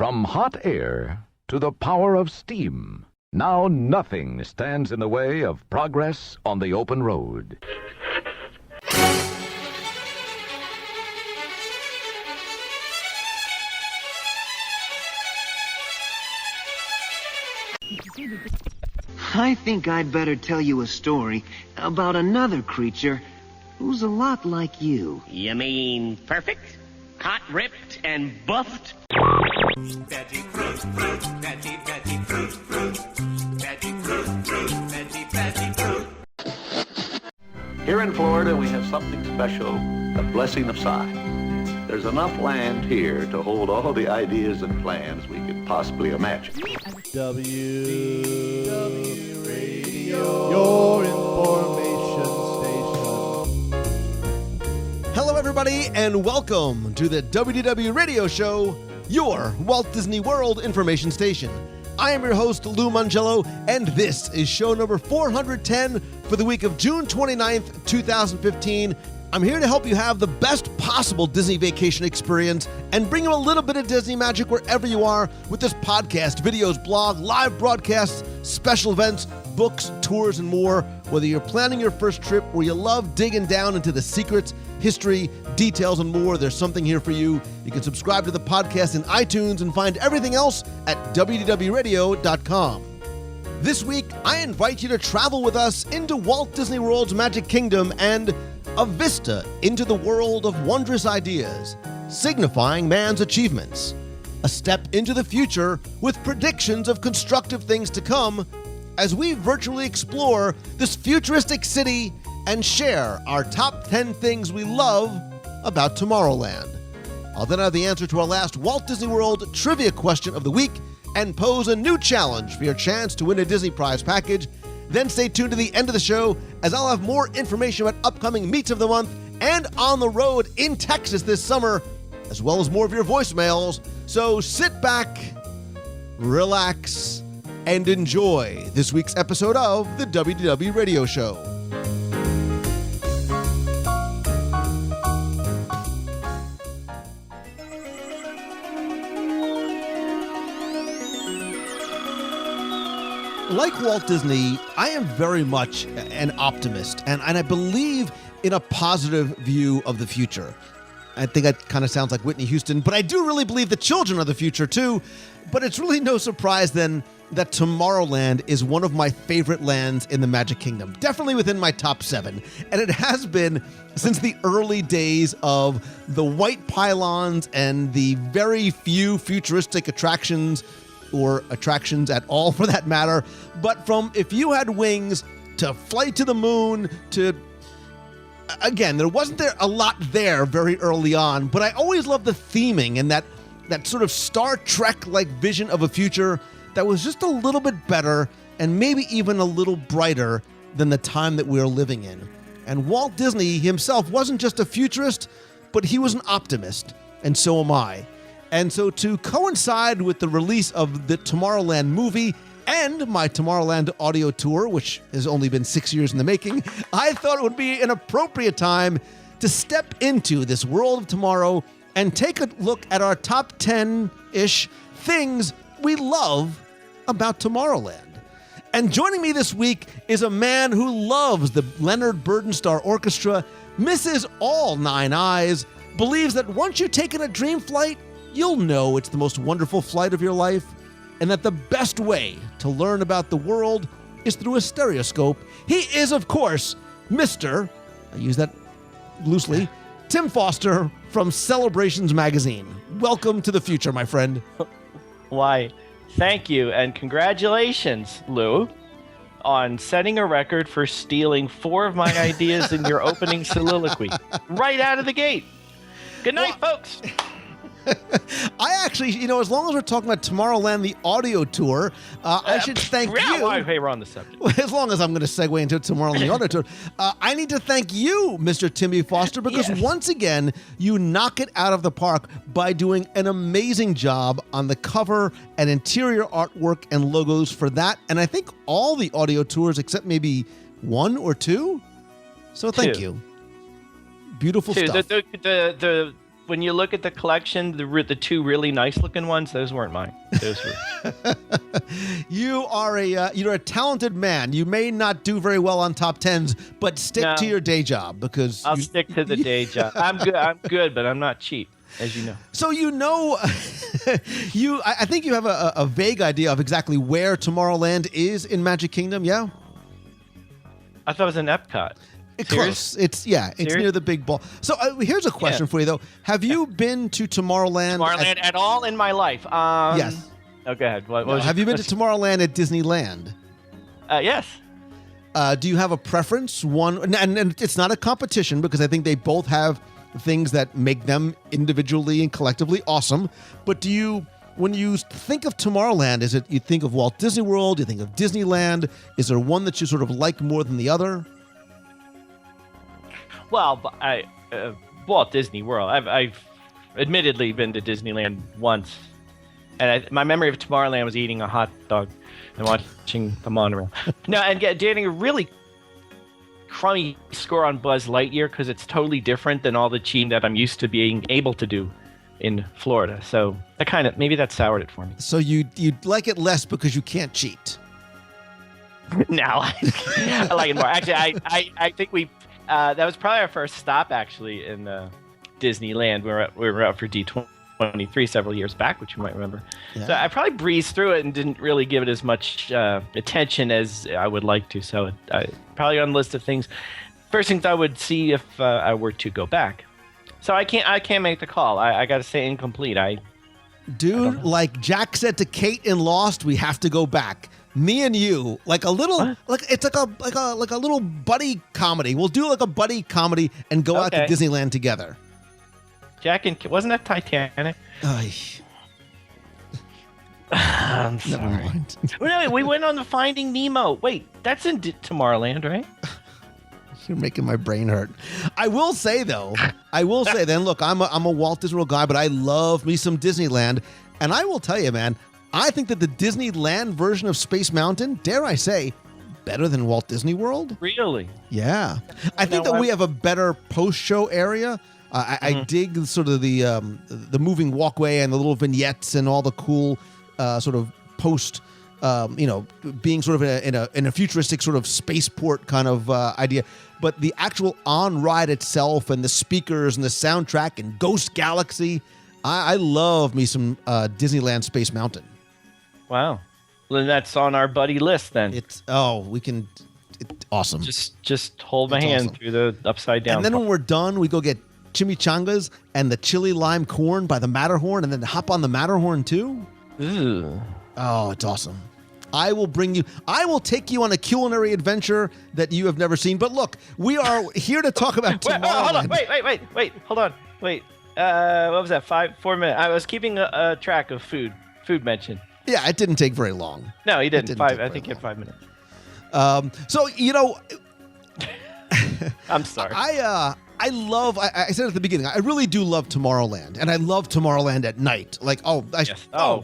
From hot air to the power of steam, now nothing stands in the way of progress on the open road. I think I'd better tell you a story about another creature who's a lot like you. You mean perfect? Hot, ripped, and buffed? Veggie fruit, fruit, veggie, veggie fruit, fruit. Veggie fruit, fruit, veggie, veggie fruit. Here in Florida, we have something special, the blessing of science. There's enough land here to hold all the ideas and plans we could possibly imagine. WDW Radio, your information station. Hello, everybody, and welcome to the WDW Radio Show, your Walt Disney World information station. I am your host, Lou Mangello, and this is show number 410 for the week of June 29th, 2015. I'm here to help you have the best possible Disney vacation experience and bring you a little bit of Disney magic wherever you are with this podcast, videos, blog, live broadcasts, special events, books, tours, and more. Whether you're planning your first trip where you love digging down into the secrets, history, details, and more, there's something here for you. You can subscribe to the podcast in iTunes and find everything else at WDWRadio.com. This week, I invite you to travel with us into Walt Disney World's Magic Kingdom and a vista into the world of wondrous ideas, signifying man's achievements. A step into the future with predictions of constructive things to come as we virtually explore this futuristic city and share our top 10 things we love about Tomorrowland. I'll then have the answer to our last Walt Disney World trivia question of the week and pose a new challenge for your chance to win a Disney Prize package. Then stay tuned to the end of the show as I'll have more information about upcoming meets of the month and on the road in Texas this summer, as well as more of your voicemails. So sit back, relax, and enjoy this week's episode of the WDW Radio Show. Like Walt Disney, I am very much an optimist, and I believe in a positive view of the future. I think that kind of sounds like Whitney Houston, but I do really believe the children are the future too. But it's really no surprise then that Tomorrowland is one of my favorite lands in the Magic Kingdom, definitely within my top 7. And it has been since the early days of the white pylons and the very few futuristic attractions, or attractions at all for that matter. But from If You Had Wings to Flight to the Moon to, again, there wasn't a lot there very early on, but I always loved the theming and that sort of Star Trek-like vision of a future that was just a little bit better and maybe even a little brighter than the time that we're living in. And Walt Disney himself wasn't just a futurist, but he was an optimist, and so am I. And so to coincide with the release of the Tomorrowland movie and my Tomorrowland audio tour, which has only been 6 years in the making, I thought it would be an appropriate time to step into this world of tomorrow and take a look at our top 10-ish things we love about Tomorrowland. And joining me this week is a man who loves the Leonard Burdenstar Orchestra, misses all 9 eyes, believes that once you've taken a dream flight, you'll know it's the most wonderful flight of your life, and that the best way to learn about the world is through a stereoscope. He is, of course, Mr., I use that loosely, Tim Foster from Celebrations Magazine. Welcome to the future, my friend. Why, thank you, and congratulations, Lou, on setting a record for stealing 4 of my ideas in your opening soliloquy right out of the gate. Good night, folks. I actually, as long as we're talking about Tomorrowland, the audio tour, I should thank you. Okay, we're on the subject. As long as I'm going to segue into Tomorrowland, the audio tour, I need to thank you, Mr. Timmy Foster, because once again, you knock it out of the park by doing an amazing job on the cover and interior artwork and logos for that. And I think all the audio tours, except maybe 1 or 2. So thank you. Beautiful stuff. when you look at the collection, the two really nice looking ones, those weren't mine. Those were. You're a talented man. You may not do very well on top tens, but stick to your day job because I'll stick to the day job. I'm good, but I'm not cheap, as you know. So I think you have a vague idea of exactly where Tomorrowland is in Magic Kingdom. Yeah. I thought it was in Epcot. Close. It's near the big ball. So here's a question for you though. Have you been to Tomorrowland? Tomorrowland at all in my life? Yes. Oh, go ahead. Have you been to Tomorrowland at Disneyland? Yes. Do you have a preference? One, and it's not a competition because I think they both have things that make them individually and collectively awesome. But when you think of Tomorrowland, is it you think of Walt Disney World? Do you think of Disneyland? Is there one that you sort of like more than the other? Well, Walt Disney World. I've admittedly been to Disneyland once, and my memory of Tomorrowland was eating a hot dog and watching the monorail. No, and getting a really crummy score on Buzz Lightyear because it's totally different than all the cheating that I'm used to being able to do in Florida. So maybe that soured it for me. So you like it less because you can't cheat. No, I like it more. Actually, I think that was probably our first stop actually in Disneyland. We were out for D23 several years back, which you might remember. Yeah. So I probably breezed through it and didn't really give it as much attention as I would like to. So probably on the list of things, first things I would see if I were to go back. So I can't make the call. I got to say incomplete. Dude, like Jack said to Kate in Lost, we have to go back. Me and you, like a little, it's like a little buddy comedy. We'll do like a buddy comedy and go out to Disneyland together. Jack and wasn't that Titanic? I'm sorry. Never mind. Wait, we went on the Finding Nemo. Wait, that's in Tomorrowland, right? You're making my brain hurt. I will say then, look, I'm a Walt Disney World guy, but I love me some Disneyland, and I will tell you, man. I think that the Disneyland version of Space Mountain, dare I say, better than Walt Disney World. Really? Yeah. I think that we have a better post-show area. I dig sort of the moving walkway and the little vignettes and all the cool sort of post, being sort of in a futuristic sort of spaceport kind of idea. But the actual on-ride itself and the speakers and the soundtrack and Ghost Galaxy, I love me some Disneyland Space Mountain. Wow. Well, then that's on our buddy list then. Awesome. Just hold my hand through the upside down. And then when we're done, we go get chimichangas and the chili lime corn by the Matterhorn and then hop on the Matterhorn too. Ew. Oh, it's awesome. I will take you on a culinary adventure that you have never seen. But look, we are here to talk about Tomorrowland. Hold on. Wait. Hold on. Wait. What was that? 4 minutes. I was keeping a track of food mention. Yeah, it didn't take very long. No, he didn't. I think he had 5 minutes. So, I'm sorry. I said at the beginning, I really do love Tomorrowland, and I love Tomorrowland at night. Like,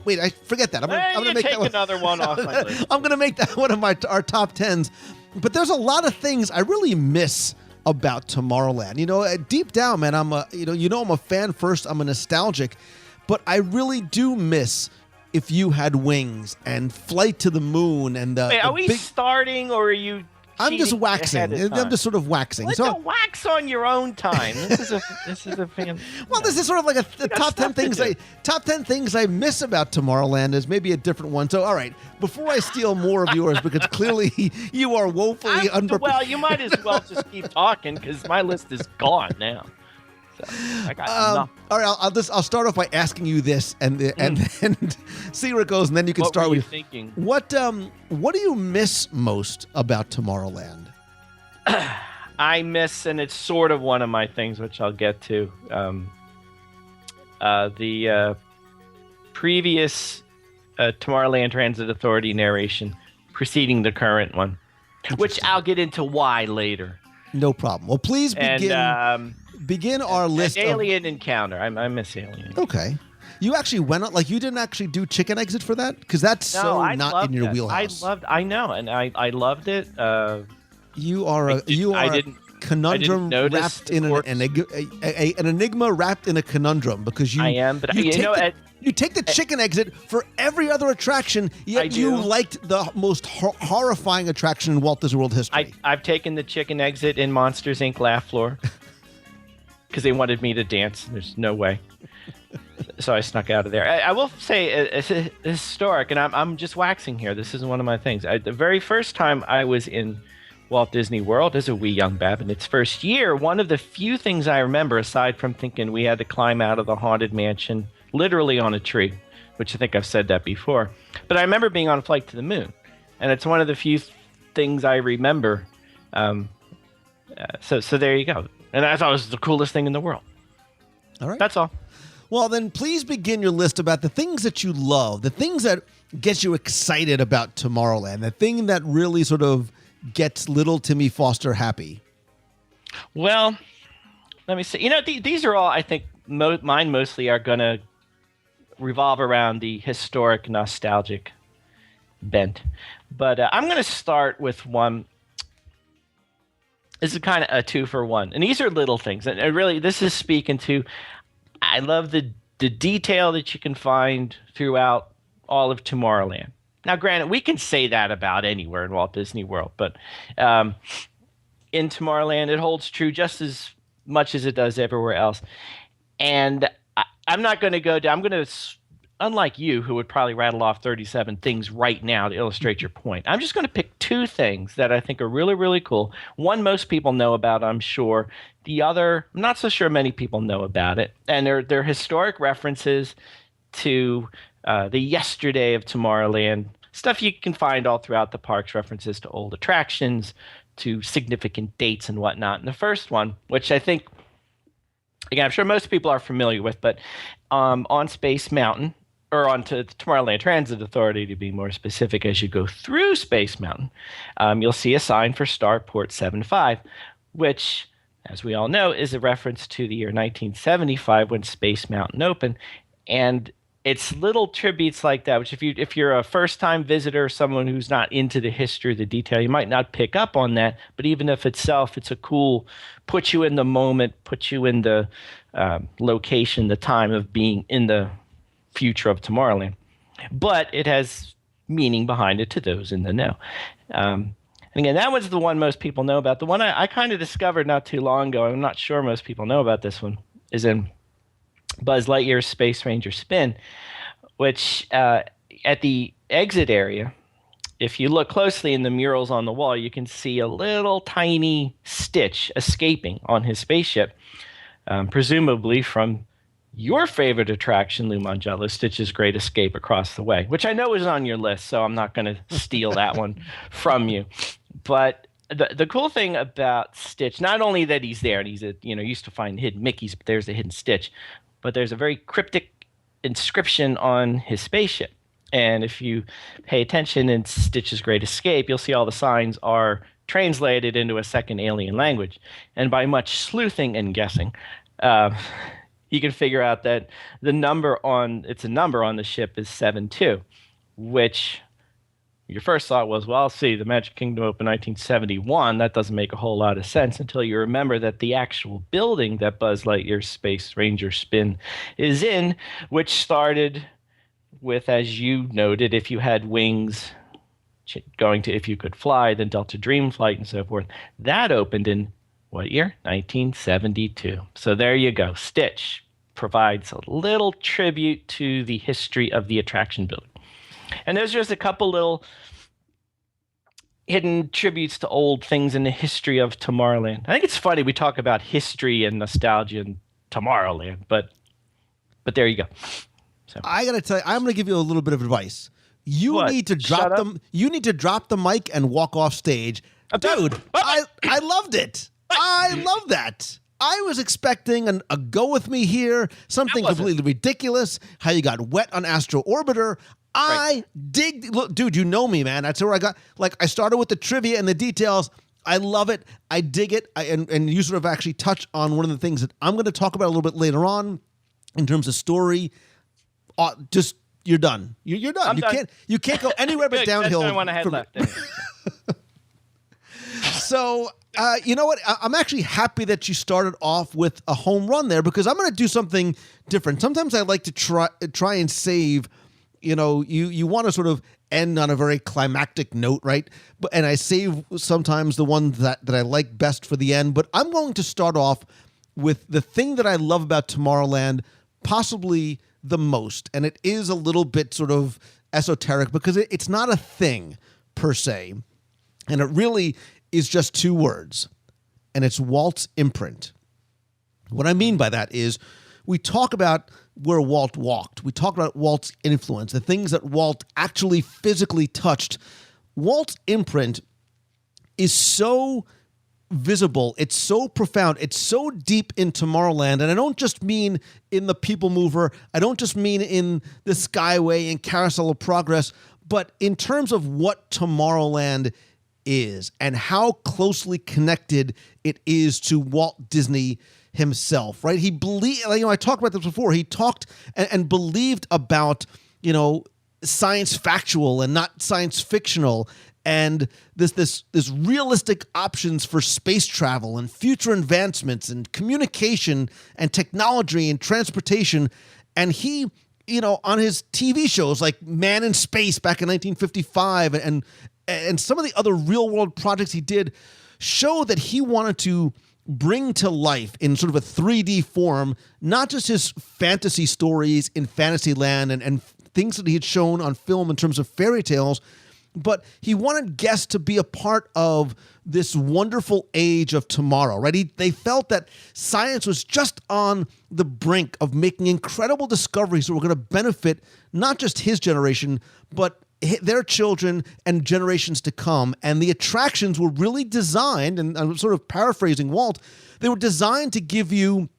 wait, I forget that. I'm gonna make that another one off my list. I'm gonna make that one of our top tens. But there's a lot of things I really miss about Tomorrowland. Deep down, man, I'm a fan first. I'm a nostalgic, but I really do miss If You Had Wings and Flight to the Moon and the. Wait, are we starting or are you? I'm just waxing. I'm just sort of waxing. Let the wax on your own time. This is a fan. Well, this is sort of like a top 10 things I miss about Tomorrowland is maybe a different one. So, all right, before I steal more of yours, because clearly you are woefully unprepared. Well, you might as well just keep talking because my list is gone now. So I got nothing. All right, I'll start off by asking you this, and then see where it goes, and then you can start with thinking. What do you miss most about Tomorrowland? I miss, and it's sort of one of my things, which I'll get to. The previous Tomorrowland Transit Authority narration preceding the current one, which I'll get into why later. No problem. Well, please begin. Begin our list. Alien Encounter. I miss Alien. Okay. You actually went on, like you didn't actually do Chicken Exit for that? Because that's not in your wheelhouse. I know, and I loved it. You are a conundrum notice wrapped the in corpse. an enigma wrapped in a conundrum because you. I am, but you take take the chicken exit for every other attraction, yet you liked the most horrifying attraction in Walt Disney World history. I've taken the chicken exit in Monsters Inc. Laugh Floor because they wanted me to dance. There's no way. So I snuck out of there. I will say it's historic, and I'm just waxing here. This isn't one of my things. The very first time I was in Walt Disney World as a wee young bab in its first year, one of the few things I remember, aside from thinking we had to climb out of the Haunted Mansion literally on a tree, which I think I've said that before, but I remember being on a flight to the moon, and it's one of the few things I remember. So there you go. And I thought it was the coolest thing in the world. All right. That's all. Well, then please begin your list about the things that you love, the things that get you excited about Tomorrowland, the thing that really sort of gets little Timmy Foster happy. Well, let me see. These are all, I think, mine mostly are going to revolve around the historic, nostalgic bent. But I'm going to start with one. This is kind of a 2-for-1. And these are little things. And really, this is speaking to, I love the detail that you can find throughout all of Tomorrowland. Now, granted, we can say that about anywhere in Walt Disney World, but in Tomorrowland, it holds true just as much as it does everywhere else. And I'm not going to go down. I'm going to, unlike you, who would probably rattle off 37 things right now to illustrate your point, I'm just going to pick 2 things that I think are really, really cool. One most people know about, I'm sure. The other, I'm not so sure many people know about it. And they're historic references to the yesterday of Tomorrowland, stuff you can find all throughout the parks, references to old attractions, to significant dates and whatnot. And the first one, which I think, again, I'm sure most people are familiar with, but on Space Mountain, or onto the Tomorrowland Transit Authority to be more specific, as you go through Space Mountain, you'll see a sign for Starport 75, which, as we all know, is a reference to the year 1975 when Space Mountain opened. And it's little tributes like that, which if you're a first-time visitor, someone who's not into the history, the detail, you might not pick up on that. But even if itself, it's a cool, put you in the moment, put you in the location, the time of being in the future of Tomorrowland. But it has meaning behind it to those in the know. And again, that one's the one most people know about. The one I kind of discovered not too long ago, I'm not sure most people know about this one, is in Buzz Lightyear's Space Ranger Spin, which at the exit area, if you look closely in the murals on the wall, you can see a little tiny Stitch escaping on his spaceship, presumably from your favorite attraction, Lou Mangello, Stitch's Great Escape Across the Way, which I know is on your list, so I'm not going to steal that one from you. But the cool thing about Stitch, not only that he's there, and he's used to find hidden Mickeys, but there's a hidden Stitch, but there's a very cryptic inscription on his spaceship. And if you pay attention in Stitch's Great Escape, you'll see all the signs are translated into a second alien language. And by much sleuthing and guessing, you can figure out that the number on the ship is 72, which your first thought was, well, see, the Magic Kingdom opened 1971. That doesn't make a whole lot of sense until you remember that the actual building that Buzz Lightyear's Space Ranger Spin is in, which started with, as you noted, if you had wings, going to If You Could Fly, then Delta Dream Flight and so forth. That opened in what year? 1972. So there you go. Stitch provides a little tribute to the history of the attraction building. And there's just a couple little hidden tributes to old things in the history of Tomorrowland. I think it's funny we talk about history and nostalgia in Tomorrowland, but there you go. So I got to tell you, I'm going to give you a little bit of advice. You need to drop them. You need to drop the mic and walk off stage. Dude, I loved it. I love that. I was expecting a go with me here, something completely ridiculous, how you got wet on Astro Orbiter. I dig, look, dude, you know me, man. That's where I got, I started with the trivia and the details. I love it. I dig it. And you sort of actually touch on one of the things that I'm going to talk about a little bit later on in terms of story. Just, you're done. You're done. You can't go anywhere but downhill. That's the one I had left. So You know what? I'm actually happy that you started off with a home run there, because I'm going to do something different. Sometimes I like to try and save. You want to sort of end on a very climactic note, right? And I save sometimes the ones that I like best for the end. But I'm going to start off with the thing that I love about Tomorrowland, possibly the most, and it is a little bit sort of esoteric because it's not a thing per se, and it really is just two words, and it's Walt's imprint. What I mean by that is we talk about where Walt walked. We talk about Walt's influence, the things that Walt actually physically touched. Walt's imprint is so visible, it's so profound, it's so deep in Tomorrowland, and I don't just mean in the People Mover, I don't just mean in the Skyway and Carousel of Progress, but in terms of what Tomorrowland is and how closely connected it is to Walt Disney himself, right? He believed, I talked about this before, he talked and believed about, science factual and not science fictional, and this realistic options for space travel and future advancements and communication and technology and transportation. And he, on his TV shows like Man in Space back in 1955 and some of the other real world projects he did show that he wanted to bring to life in sort of a 3D form, not just his fantasy stories in Fantasyland and things that he had shown on film in terms of fairy tales, but he wanted guests to be a part of this wonderful age of tomorrow, right? They felt that science was just on the brink of making incredible discoveries that were going to benefit not just his generation, but their children and generations to come. And the attractions were really designed, and I'm sort of paraphrasing Walt, they were designed to give you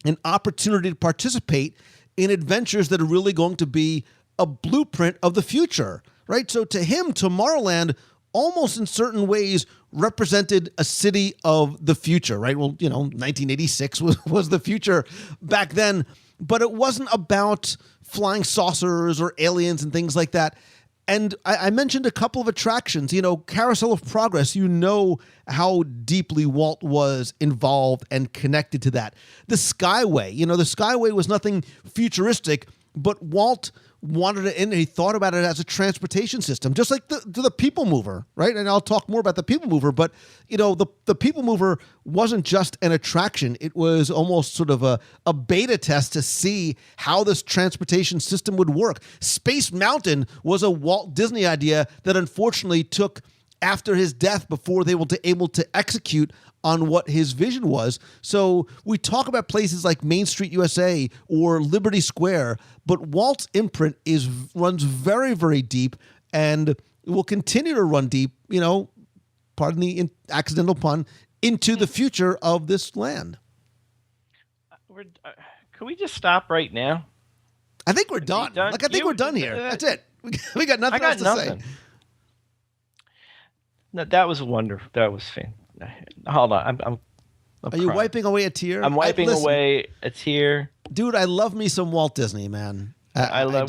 an opportunity to participate in adventures that are really going to be a blueprint of the future, right? So to him, Tomorrowland almost in certain ways represented a city of the future, right? Well, 1986 was the future back then, but it wasn't about flying saucers or aliens and things like that. And I mentioned a couple of attractions, Carousel of Progress, how deeply Walt was involved and connected to that. The Skyway, the Skyway was nothing futuristic, but Walt wanted it in, and he thought about it as a transportation system, just like the People Mover, right? And I'll talk more about the People Mover, but the People Mover wasn't just an attraction. It was almost sort of a beta test to see how this transportation system would work. Space Mountain was a Walt Disney idea that unfortunately took after his death before they were able to execute on what his vision was. So we talk about places like Main Street USA or Liberty Square, but Walt's imprint runs very, very deep and will continue to run deep, pardon the accidental pun, into the future of this land. Can we just stop right now? I think we're done. I think we're done here. That's it. We got nothing else to say. No, that was wonderful. That was fantastic. Hold on, I'm Are you wiping away a tear? I'm wiping away a tear. Dude, I love me some Walt Disney, man.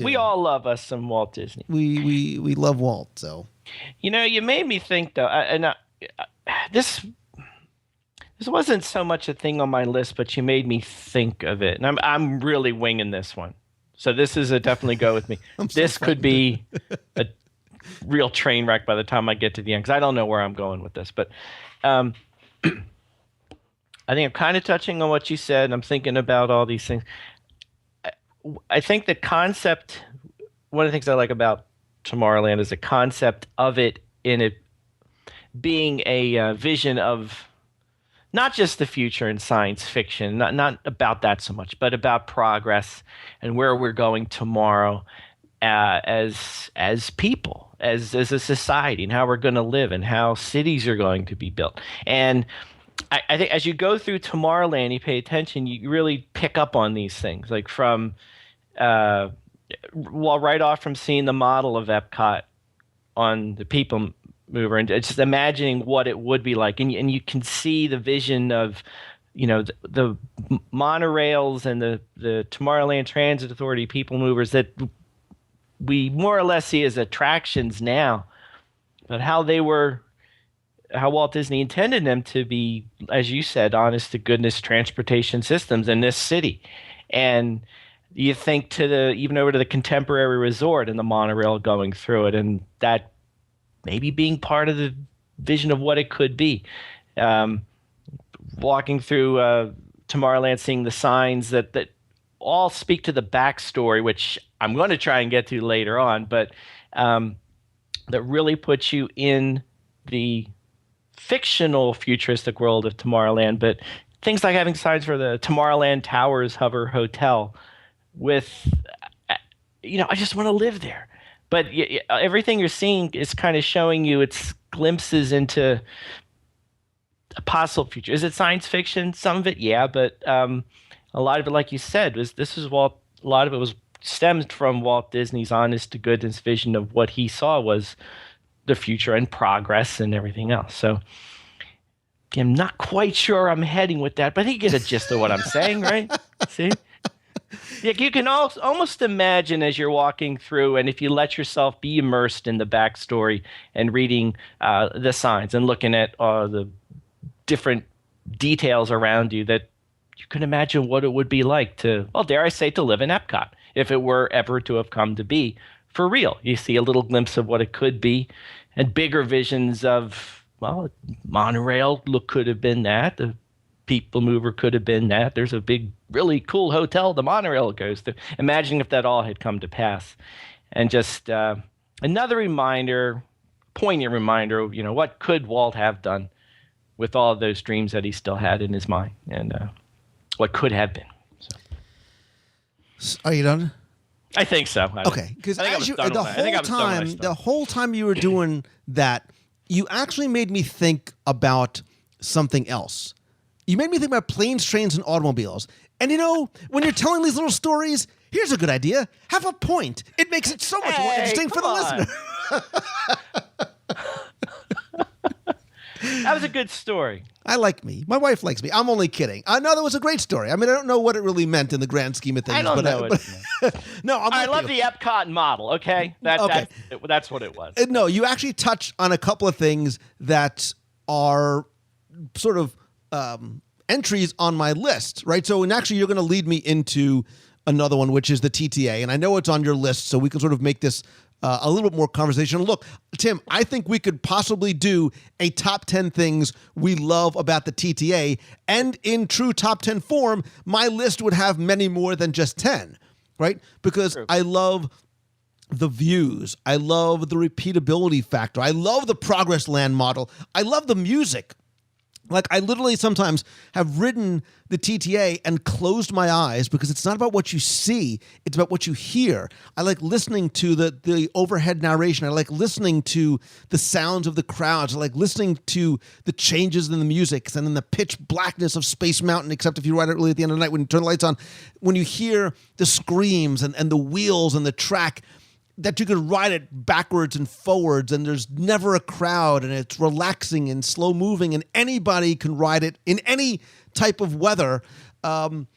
We all love us some Walt Disney. We love Walt, so. You made me think though, this wasn't so much a thing on my list, but you made me think of it, and I'm really winging this one. So this is a definitely go with me. This could be a real train wreck by the time I get to the end, because I don't know where I'm going with this, but. I think I'm kind of touching on what you said, and I'm thinking about all these things. I think the concept, one of the things I like about Tomorrowland is the concept of it in it being a vision of not just the future in science fiction, not about that so much, but about progress and where we're going tomorrow as people. As a society, and how we're going to live, and how cities are going to be built. And I think as you go through Tomorrowland, you pay attention, you really pick up on these things, like from right off from seeing the model of Epcot on the People Mover, and just imagining what it would be like, and you can see the vision of the monorails and the Tomorrowland Transit Authority People Movers that we more or less see as attractions now, but how they were how Walt Disney intended them to be, as you said, honest to goodness transportation systems in this city. And you think even over to the Contemporary Resort and the monorail going through it, and that maybe being part of the vision of what it could be. Walking through Tomorrowland, seeing the signs that all speak to the backstory, which I'm going to try and get to later on, but that really puts you in the fictional futuristic world of Tomorrowland. But things like having signs for the Tomorrowland Towers Hover Hotel with, I just want to live there. But everything you're seeing is kind of showing you its glimpses into a possible future. Is it science fiction? Some of it, yeah, but a lot of it, like you said, a lot of it was stemmed from Walt Disney's honest to goodness vision of what he saw was the future and progress and everything else. So I'm not quite sure I'm heading with that, but I think you get a gist of what I'm saying, right? See? Yeah, you can almost imagine as you're walking through, and if you let yourself be immersed in the backstory and reading the signs and looking at the different details around you, that you can imagine what it would be like to, well, dare I say, to live in Epcot if it were ever to have come to be for real. You see a little glimpse of what it could be, and bigger visions of, well, monorail could have been that. The People Mover could have been that. There's a big, really cool hotel the monorail goes to. Imagining if that all had come to pass. And just another reminder, poignant reminder, what could Walt have done with all of those dreams that he still had in his mind, and what could have been. So. Are you done? I think so. Okay, because the whole time you were doing that, you actually made me think about something else. You made me think about planes, trains, and automobiles. And when you're telling these little stories, here's a good idea. Have a point. It makes it so much more interesting for the listener. That was a good story. I like me. My wife likes me. I'm only kidding. No, that was a great story. I mean, I don't know what it really meant in the grand scheme of things. I don't know what it meant. No, I love the Epcot model, okay? That's what it was. No, you actually touch on a couple of things that are sort of entries on my list, right? So, and actually, you're going to lead me into another one, which is the TTA. And I know it's on your list, so we can sort of make this a little bit more conversational. Look, Tim, I think we could possibly do a top 10 things we love about the TTA. And in true top 10 form, my list would have many more than just 10, right? Because True. I love the views. I love the repeatability factor. I love the Progress Land model. I love the music. Like, I literally sometimes have ridden the TTA and closed my eyes because it's not about what you see, it's about what you hear. I like listening to the overhead narration. I like listening to the sounds of the crowds. I like listening to the changes in the music and in the pitch blackness of Space Mountain, except if you ride it really at the end of the night when you turn the lights on. When you hear the screams and the wheels and the track, that you could ride it backwards and forwards, and there's never a crowd, and it's relaxing and slow moving, and anybody can ride it in any type of weather. And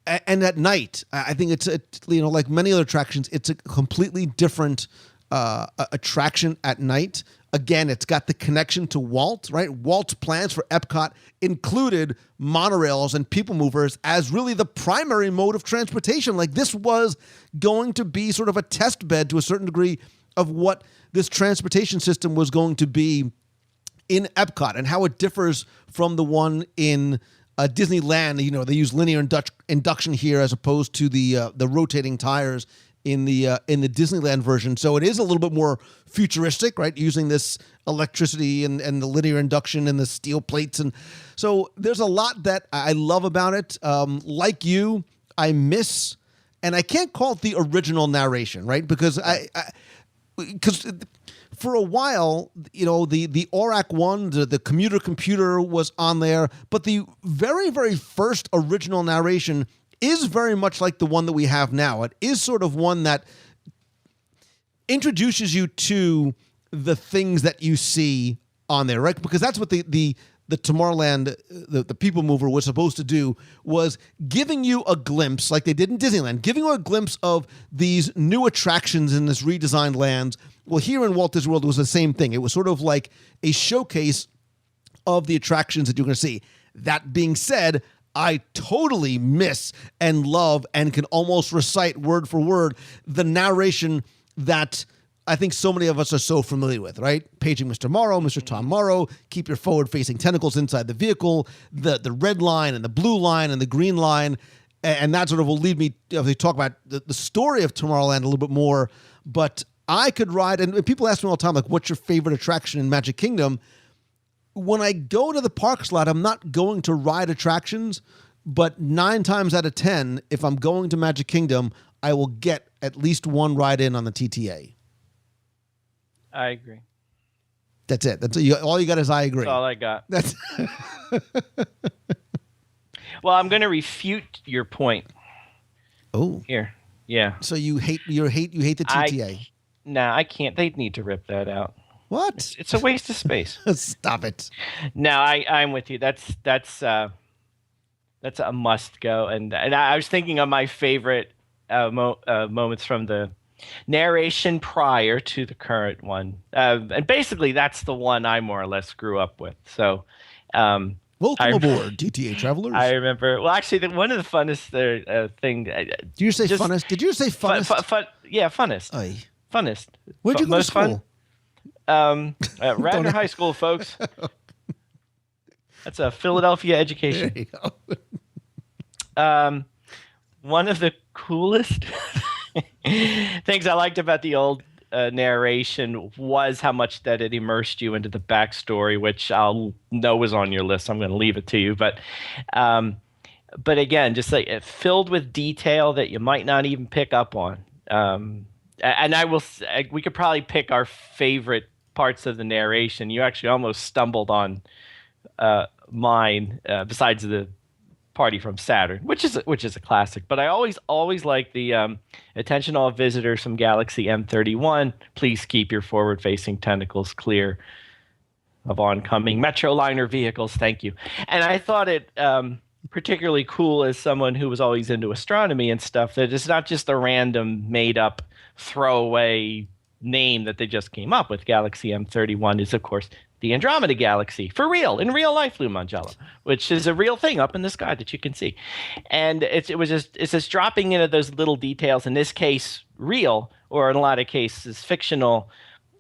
at night, I think it's like many other attractions, it's a completely different attraction at night. Again, it's got the connection to Walt, right? Walt's plans for Epcot included monorails and people movers as really the primary mode of transportation. Like, this was going to be sort of a test bed to a certain degree of what this transportation system was going to be in Epcot and how it differs from the one in Disneyland. They use linear induction here as opposed to the rotating tires in the Disneyland version. So it is a little bit more futuristic, right? Using this electricity and the linear induction and the steel plates. And so there's a lot that I love about it. Like you, I miss, and I can't call it the original narration, right? Because because for a while, the ORAC one, the computer was on there, but the very, very first original narration is very much like the one that we have now. It is sort of one that introduces you to the things that you see on there, right? Because that's what the Tomorrowland, the People Mover was supposed to do, was giving you a glimpse, like they did in Disneyland, giving you a glimpse of these new attractions in this redesigned lands. Well, here in Walt Disney World, it was the same thing. It was sort of like a showcase of the attractions that you're going to see. That being said, I totally miss and love and can almost recite word for word the narration that I think so many of us are so familiar with, right? Paging Mr. Morrow, Mr. Tom Morrow, keep your forward-facing tentacles inside the vehicle, the red line and the blue line and the green line, and that sort of will lead me to talk about the story of Tomorrowland a little bit more. But I could ride, and people ask me all the time, like, what's your favorite attraction in Magic Kingdom? When I go to the park slot, I'm not going to ride attractions, but 9 times out of 10, if I'm going to Magic Kingdom, I will get at least one ride in on the TTA. I agree. That's it. All you got is I agree. That's all I got. That's Well, I'm going to refute your point. Oh. Here. Yeah. So you hate the TTA. I can't. They need to rip that out. What? It's a waste of space. Stop it. No, I'm with you. That's a must go. And I was thinking of my favorite moments from the narration prior to the current one, and basically that's the one I more or less grew up with. So, welcome aboard, TTA travelers. I remember. Well, actually, one of the funnest thing. Did you say funnest? Did you say funnest? Yeah, funnest. Aye. Funnest. Where'd you go to school? At Radnor High School, folks. That's a Philadelphia education. There you go. One of the coolest things I liked about the old narration was how much that it immersed you into the backstory, which I'll know was on your list. I'm going to leave it to you, but again, just like it filled with detail that you might not even pick up on. And we could probably pick our favorite parts of the narration. You actually almost stumbled on mine, besides the Party from Saturn, which is a classic. But I always like the attention all visitors from Galaxy M31. Please keep your forward-facing tentacles clear of oncoming Metroliner vehicles. Thank you. And I thought it particularly cool as someone who was always into astronomy and stuff that it's not just a random made-up throwaway name that they just came up with. Galaxy M31 is, of course, the Andromeda Galaxy, for real, in real life, Lou Mangello, which is a real thing up in the sky that you can see. And it's just dropping into those little details, in this case, real, or in a lot of cases, fictional,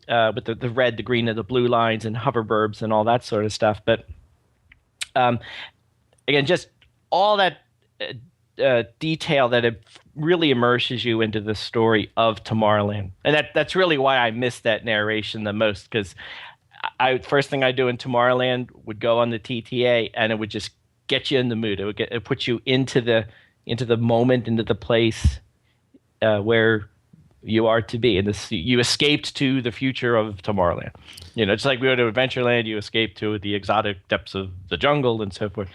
with the red, the green, and the blue lines and hoverburbs and all that sort of stuff. But again, just all that detail that it really immerses you into the story of Tomorrowland. And that's really why I miss that narration the most, because first thing I do in Tomorrowland would go on the TTA, and it would just get you in the mood. It put you into the moment, into the place where you are to be, and you escaped to the future of Tomorrowland. You know, just like we go to Adventureland, you escape to the exotic depths of the jungle and so forth.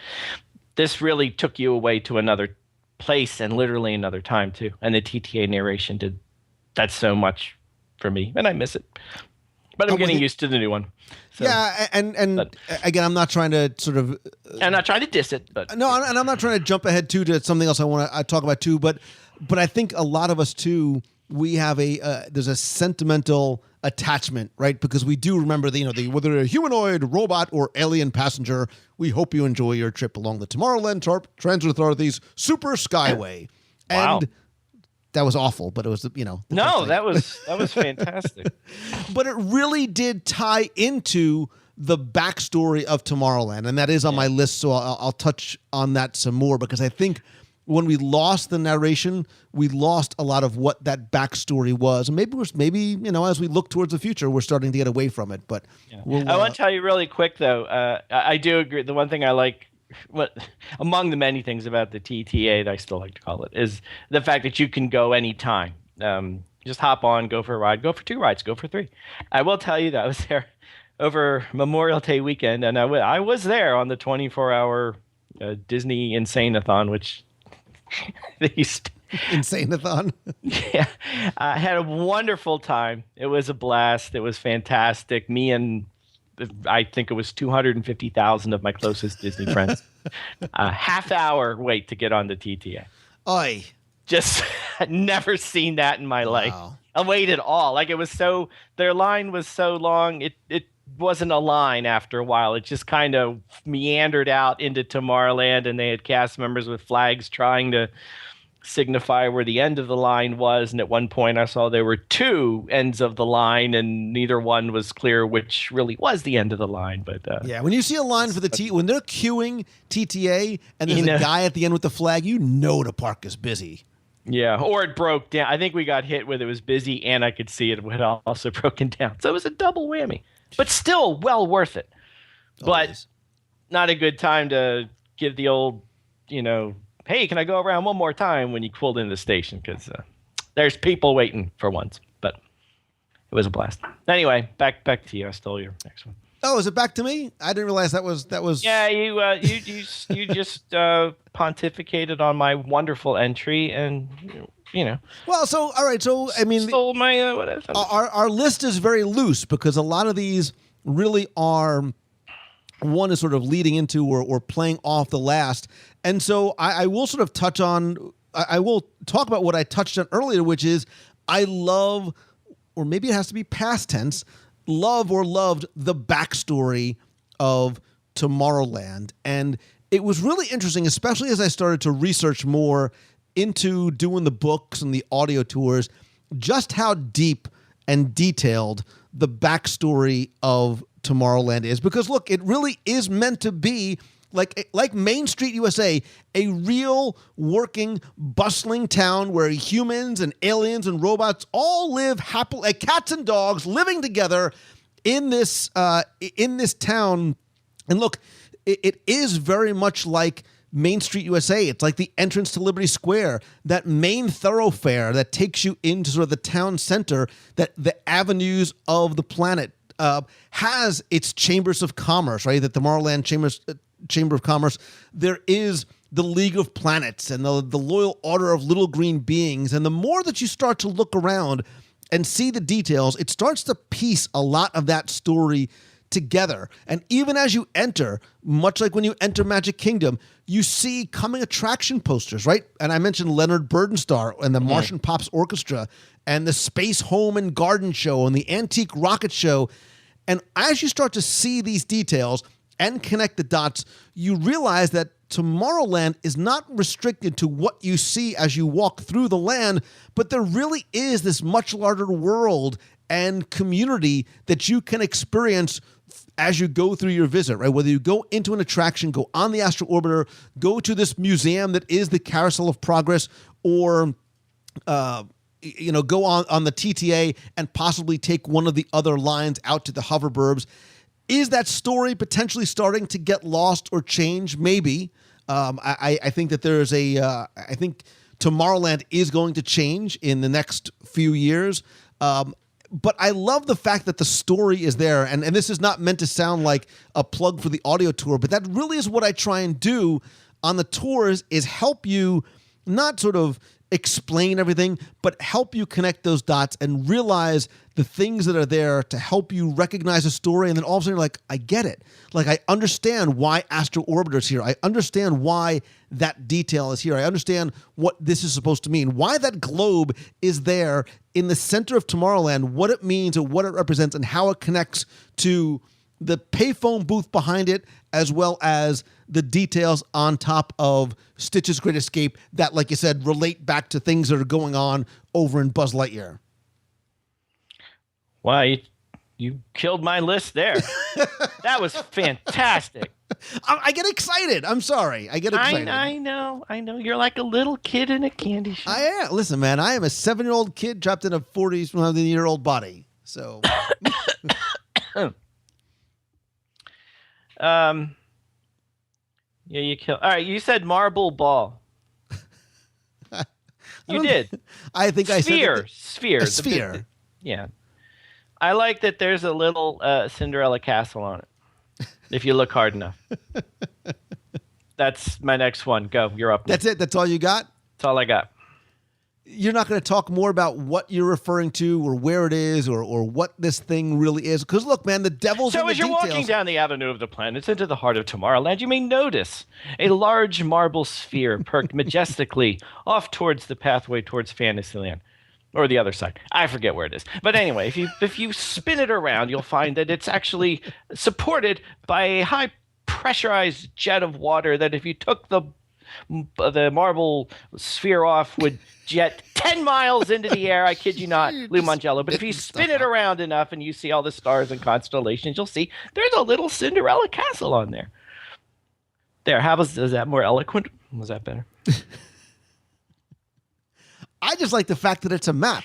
This really took you away to another place and literally another time too. And the TTA narration did that so much for me, and I miss it. But I'm getting used to the new one. So, yeah, and again, I'm not trying to sort of... I'm not trying to diss it, but... No, and I'm not trying to jump ahead, too, to something else I want to talk about, too, but I think a lot of us, too, we have there's a sentimental attachment, right? Because we do remember whether a humanoid, robot, or alien passenger, we hope you enjoy your trip along the Tomorrowland Transit Authority's Super Skyway. Wow. And that was awful, but it was, No, that was fantastic. But it really did tie into the backstory of Tomorrowland, and that is on my list, so I'll touch on that some more, because I think when we lost the narration, we lost a lot of what that backstory was. And maybe as we look towards the future, we're starting to get away from it. But I want to tell you really quick, though, I do agree. The one thing I like, among the many things about the TTA that I still like to call it, is the fact that you can go anytime. Just hop on, go for a ride, go for 2 rides, go for 3. I will tell you that I was there over Memorial Day weekend, and I was there on the 24-hour Disney Insane-a-thon, which Insane-a-thon. Yeah, I had a wonderful time. It was a blast. It was fantastic. Me and I think it was 250,000 of my closest Disney friends. Half-hour wait to get on the TTA. Oy. Just never seen that in my life. I waited all. Like, it was their line was so long. It wasn't a line after a while. It just kind of meandered out into Tomorrowland, and they had cast members with flags trying to signify where the end of the line was. And at one point I saw there were two ends of the line, and neither one was clear which really was the end of the line. But yeah, when you see a line for when they're queuing TTA and there's a guy at the end with the flag, you know the park is busy. Yeah, or it broke down. I think we got hit with it was busy, and I could see it had also broken down. So it was a double whammy, but still well worth it. But not a good time to give the old, hey, can I go around one more time when you pulled into the station? Because there's people waiting for once. But it was a blast. Anyway, back to you. I stole your next one. Oh, is it back to me? I didn't realize that was. Yeah, you just pontificated on my wonderful entry, and Well, so all right, so I mean, stole my whatever. Our list is very loose because a lot of these really are. One is sort of leading into or playing off the last. And so I will sort of touch on, I will talk about what I touched on earlier, which is I love, or maybe it has to be past tense, love or loved the backstory of Tomorrowland. And it was really interesting, especially as I started to research more into doing the books and the audio tours, just how deep and detailed the backstory of Tomorrowland is. Because look, it really is meant to be like Main Street USA, a real working, bustling town where humans and aliens and robots all live happily, like cats and dogs living together in this town. And look, it is very much like Main Street USA. It's like the entrance to Liberty Square, that main thoroughfare that takes you into sort of the town center, that the avenues of the planet has its chambers of commerce, right? The Tomorrowland Chamber of Commerce. There is the League of Planets and the Loyal Order of Little Green Beings. And the more that you start to look around and see the details, it starts to piece a lot of that story together. And even as you enter, much like when you enter Magic Kingdom, you see coming attraction posters, right? And I mentioned Leonard Burdenstar and the Martian Pops Orchestra and the Space Home and Garden Show and the Antique Rocket Show. And as you start to see these details and connect the dots, you realize that Tomorrowland is not restricted to what you see as you walk through the land, but there really is this much larger world and community that you can experience as you go through your visit, right? Whether you go into an attraction, go on the Astro Orbiter, go to this museum that is the Carousel of Progress, or go on the TTA and possibly take one of the other lines out to the hoverburbs. Is that story potentially starting to get lost or change? Maybe. I think that there is I think Tomorrowland is going to change in the next few years. But I love the fact that the story is there. And this is not meant to sound like a plug for the audio tour, but that really is what I try and do on the tours, is help you not sort of explain everything, but help you connect those dots and realize the things that are there to help you recognize a story. And then all of a sudden you're like, I get it. Like, I understand why Astro Orbiter's here. I understand why that detail is here. I understand what this is supposed to mean, why that globe is there in the center of Tomorrowland, what it means and what it represents and how it connects to the payphone booth behind it, as well as the details on top of Stitch's Great Escape that, like you said, relate back to things that are going on over in Buzz Lightyear. Wow, you killed my list there. That was fantastic. I get excited. I'm sorry. I get excited. I know. You're like a little kid in a candy shop. I am. Listen, man, I am a 7-year-old kid trapped in a 40-year-old body. So... Yeah, you killed. All right, you said marble ball. You did. I think I said sphere. A sphere. Yeah. I like that there's a little Cinderella castle on it, if you look hard enough. That's my next one. Go. You're up next. That's it? That's all you got? That's all I got. You're not going to talk more about what you're referring to or where it is or what this thing really is? Because look, man, the devil's in the details. So as you're walking down the Avenue of the Planets into the heart of Tomorrowland, you may notice a large marble sphere perked majestically off towards the pathway towards Fantasyland. or the other side. I forget where it is. But anyway, if you spin it around, you'll find that it's actually supported by a high pressurized jet of water that if you took the marble sphere off would jet 10 miles into the air. I kid you not, Lou Mangello. But if you spin it around enough and you see all the stars and constellations, you'll see there's a little Cinderella castle on there. There, is that more eloquent? Was that better? I just like the fact that it's a map.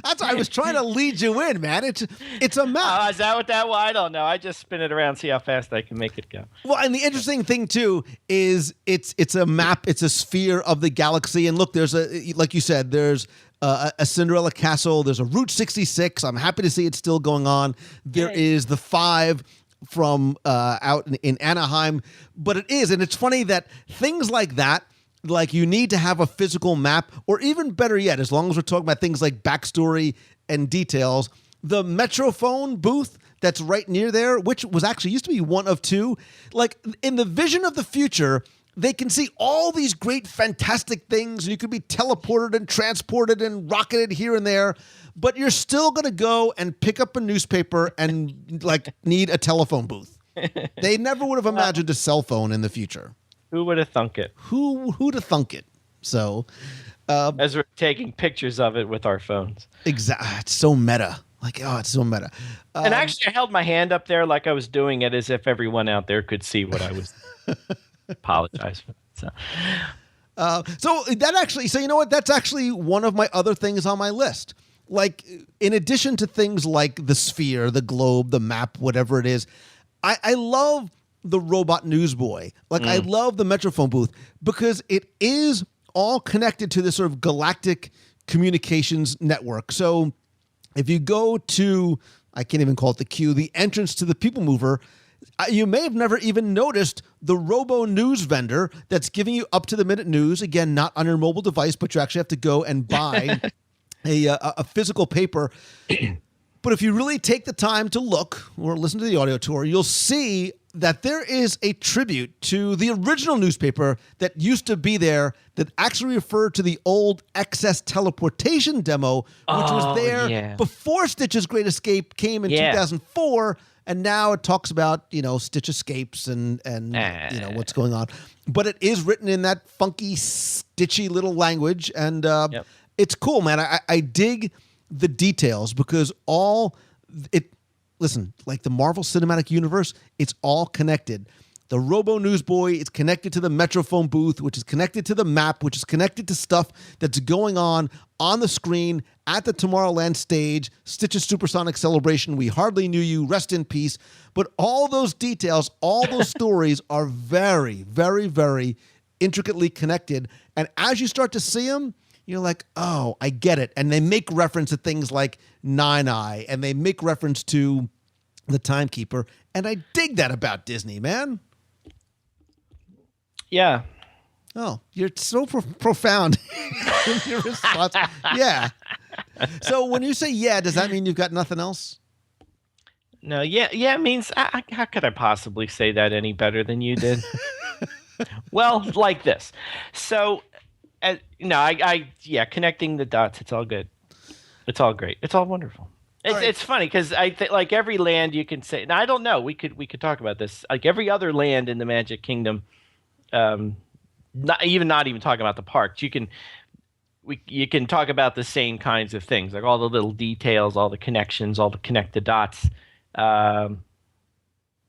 That's why I was trying to lead you in, man. It's a map. Is that what that was? I don't know. I just spin it around, see how fast I can make it go. Well, and the interesting thing too is it's a map. It's a sphere of the galaxy. And look, there's like you said, there's a Cinderella castle. There's a Route 66. I'm happy to see it's still going on. There is the 5 from out in Anaheim. But it is, and it's funny that things like that. Like you need to have a physical map, or even better yet, as long as we're talking about things like backstory and details, the Metrophone booth that's right near there, which was actually used to be one of 2, like in the vision of the future, they can see all these great, fantastic things, and you could be teleported and transported and rocketed here and there, but you're still going to go and pick up a newspaper and like need a telephone booth. They never would have imagined a cell phone in the future. Who would have thunk it? Who'd have thunk it? So, as we're taking pictures of it with our phones. Exactly. It's so meta. Like, oh, it's so meta. And actually, I held my hand up there like I was doing it as if everyone out there could see what I was. Apologize for that. So that actually, so you know what? That's actually one of my other things on my list. Like, in addition to things like the sphere, the globe, the map, whatever it is, I love the robot newsboy. Like, I love the Metrophone booth because it is all connected to this sort of galactic communications network. So if you go to, I can't even call it the queue, the entrance to the People Mover, you may have never even noticed the robo news vendor that's giving you up-to-the-minute news. Again, not on your mobile device, but you actually have to go and buy a physical paper. But if you really take the time to look or listen to the audio tour, you'll see that there is a tribute to the original newspaper that used to be there that actually referred to the old excess teleportation demo, which was there before Stitch's Great Escape came in 2004. And now it talks about, Stitch escapes and what's going on. But it is written in that funky, stitchy little language. And it's cool, man. I dig the details because listen, like the Marvel Cinematic Universe, it's all connected. The Robo Newsboy is connected to the Metrophone booth, which is connected to the map, which is connected to stuff that's going on the screen at the Tomorrowland stage, Stitch's Supersonic Celebration, We Hardly Knew You, Rest in Peace. But all those details, all those stories are very, very, very intricately connected. And as you start to see them, you're like, oh, I get it. And they make reference to things like Nine Eye, and they make reference to the Timekeeper. And I dig that about Disney, man. Yeah. Oh, you're so profound in your response. Yeah. So when you say yeah, does that mean you've got nothing else? No, yeah means, how could I possibly say that any better than you did? Well, like this. So, connecting the dots, it's all good. It's all great. It's all wonderful. It's funny because I think like every land you can say, and I don't know, we could talk about this. Like every other land in the Magic Kingdom, not even talking about the parks, you can talk about the same kinds of things, like all the little details, all the connections, all the connect the dots. I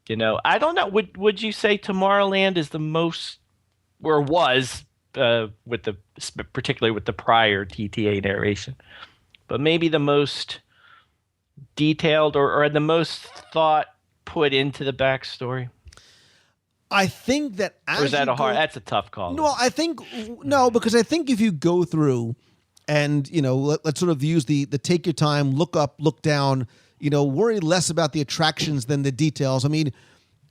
don't know. Would you say Tomorrowland is the most, or was, particularly with the prior TTA narration, but maybe the most detailed or the most thought put into the backstory? I think that or is that that's a tough call. No, because I think if you go through and, let's sort of use the take your time, look up, look down, worry less about the attractions than the details. I mean,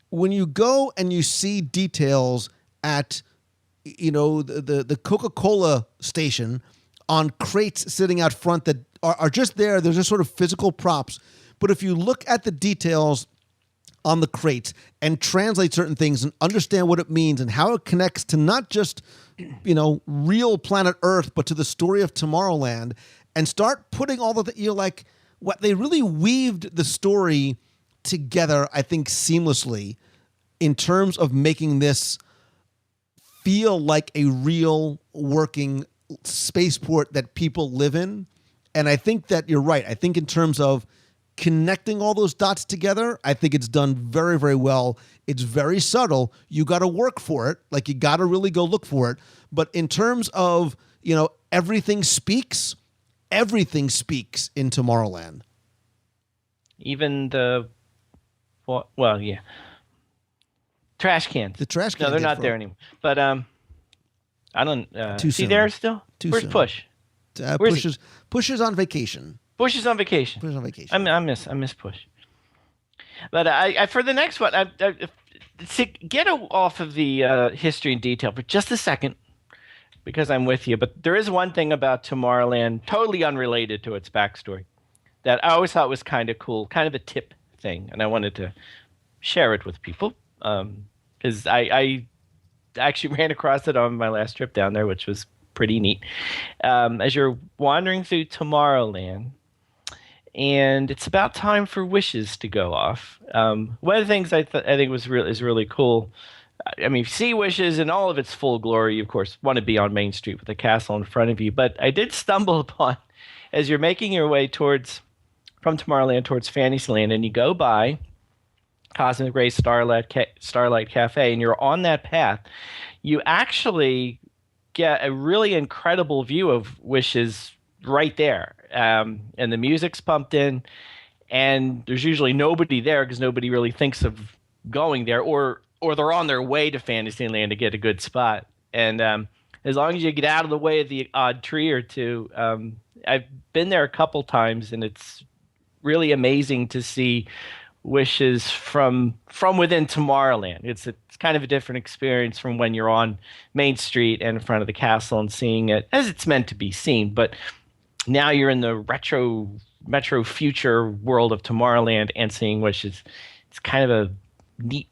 when you go and you see details at, the Coca-Cola station on crates sitting out front that are just there, they're just sort of physical props. But if you look at the details on the crates and translate certain things and understand what it means and how it connects to not just, real planet Earth, but to the story of Tomorrowland, and start putting all of the, what they really weaved the story together, I think, seamlessly in terms of making this feel like a real working spaceport that people live in. And I think that you're right. I think in terms of connecting all those dots together, I think it's done very, very well. It's very subtle. You got to work for it. You got to really go look for it. But in terms of, everything speaks in Tomorrowland. Even trash cans. The trash cans. No, they're not there anymore. But I don't Too see soon. there still. Too Where's soon. Push? Push is on vacation. Push is on vacation. Push is on vacation. I miss Push. But I for the next one, to get off of the history and detail for just a second, because I'm with you. But there is one thing about Tomorrowland, totally unrelated to its backstory, that I always thought was kind of cool, kind of a tip thing, and I wanted to share it with people. Because I actually ran across it on my last trip down there, which was pretty neat. As you're wandering through Tomorrowland, and it's about time for wishes to go off. One of the things I think is really cool. I mean, if you see wishes in all of its full glory, you of course want to be on Main Street with the castle in front of you. But I did stumble upon, as you're making your way from Tomorrowland towards Fantasyland, and you go by Cosmic Ray Starlight Cafe, and you're on that path, you actually get a really incredible view of wishes right there. And the music's pumped in, and there's usually nobody there because nobody really thinks of going there, or they're on their way to Fantasyland to get a good spot. And as long as you get out of the way of the odd tree or two, I've been there a couple times, and it's really amazing to see wishes from within Tomorrowland. It's kind of a different experience from when you're on Main Street and in front of the castle and seeing it as it's meant to be seen. But now you're in the retro future world of Tomorrowland and seeing wishes. It's kind of a neat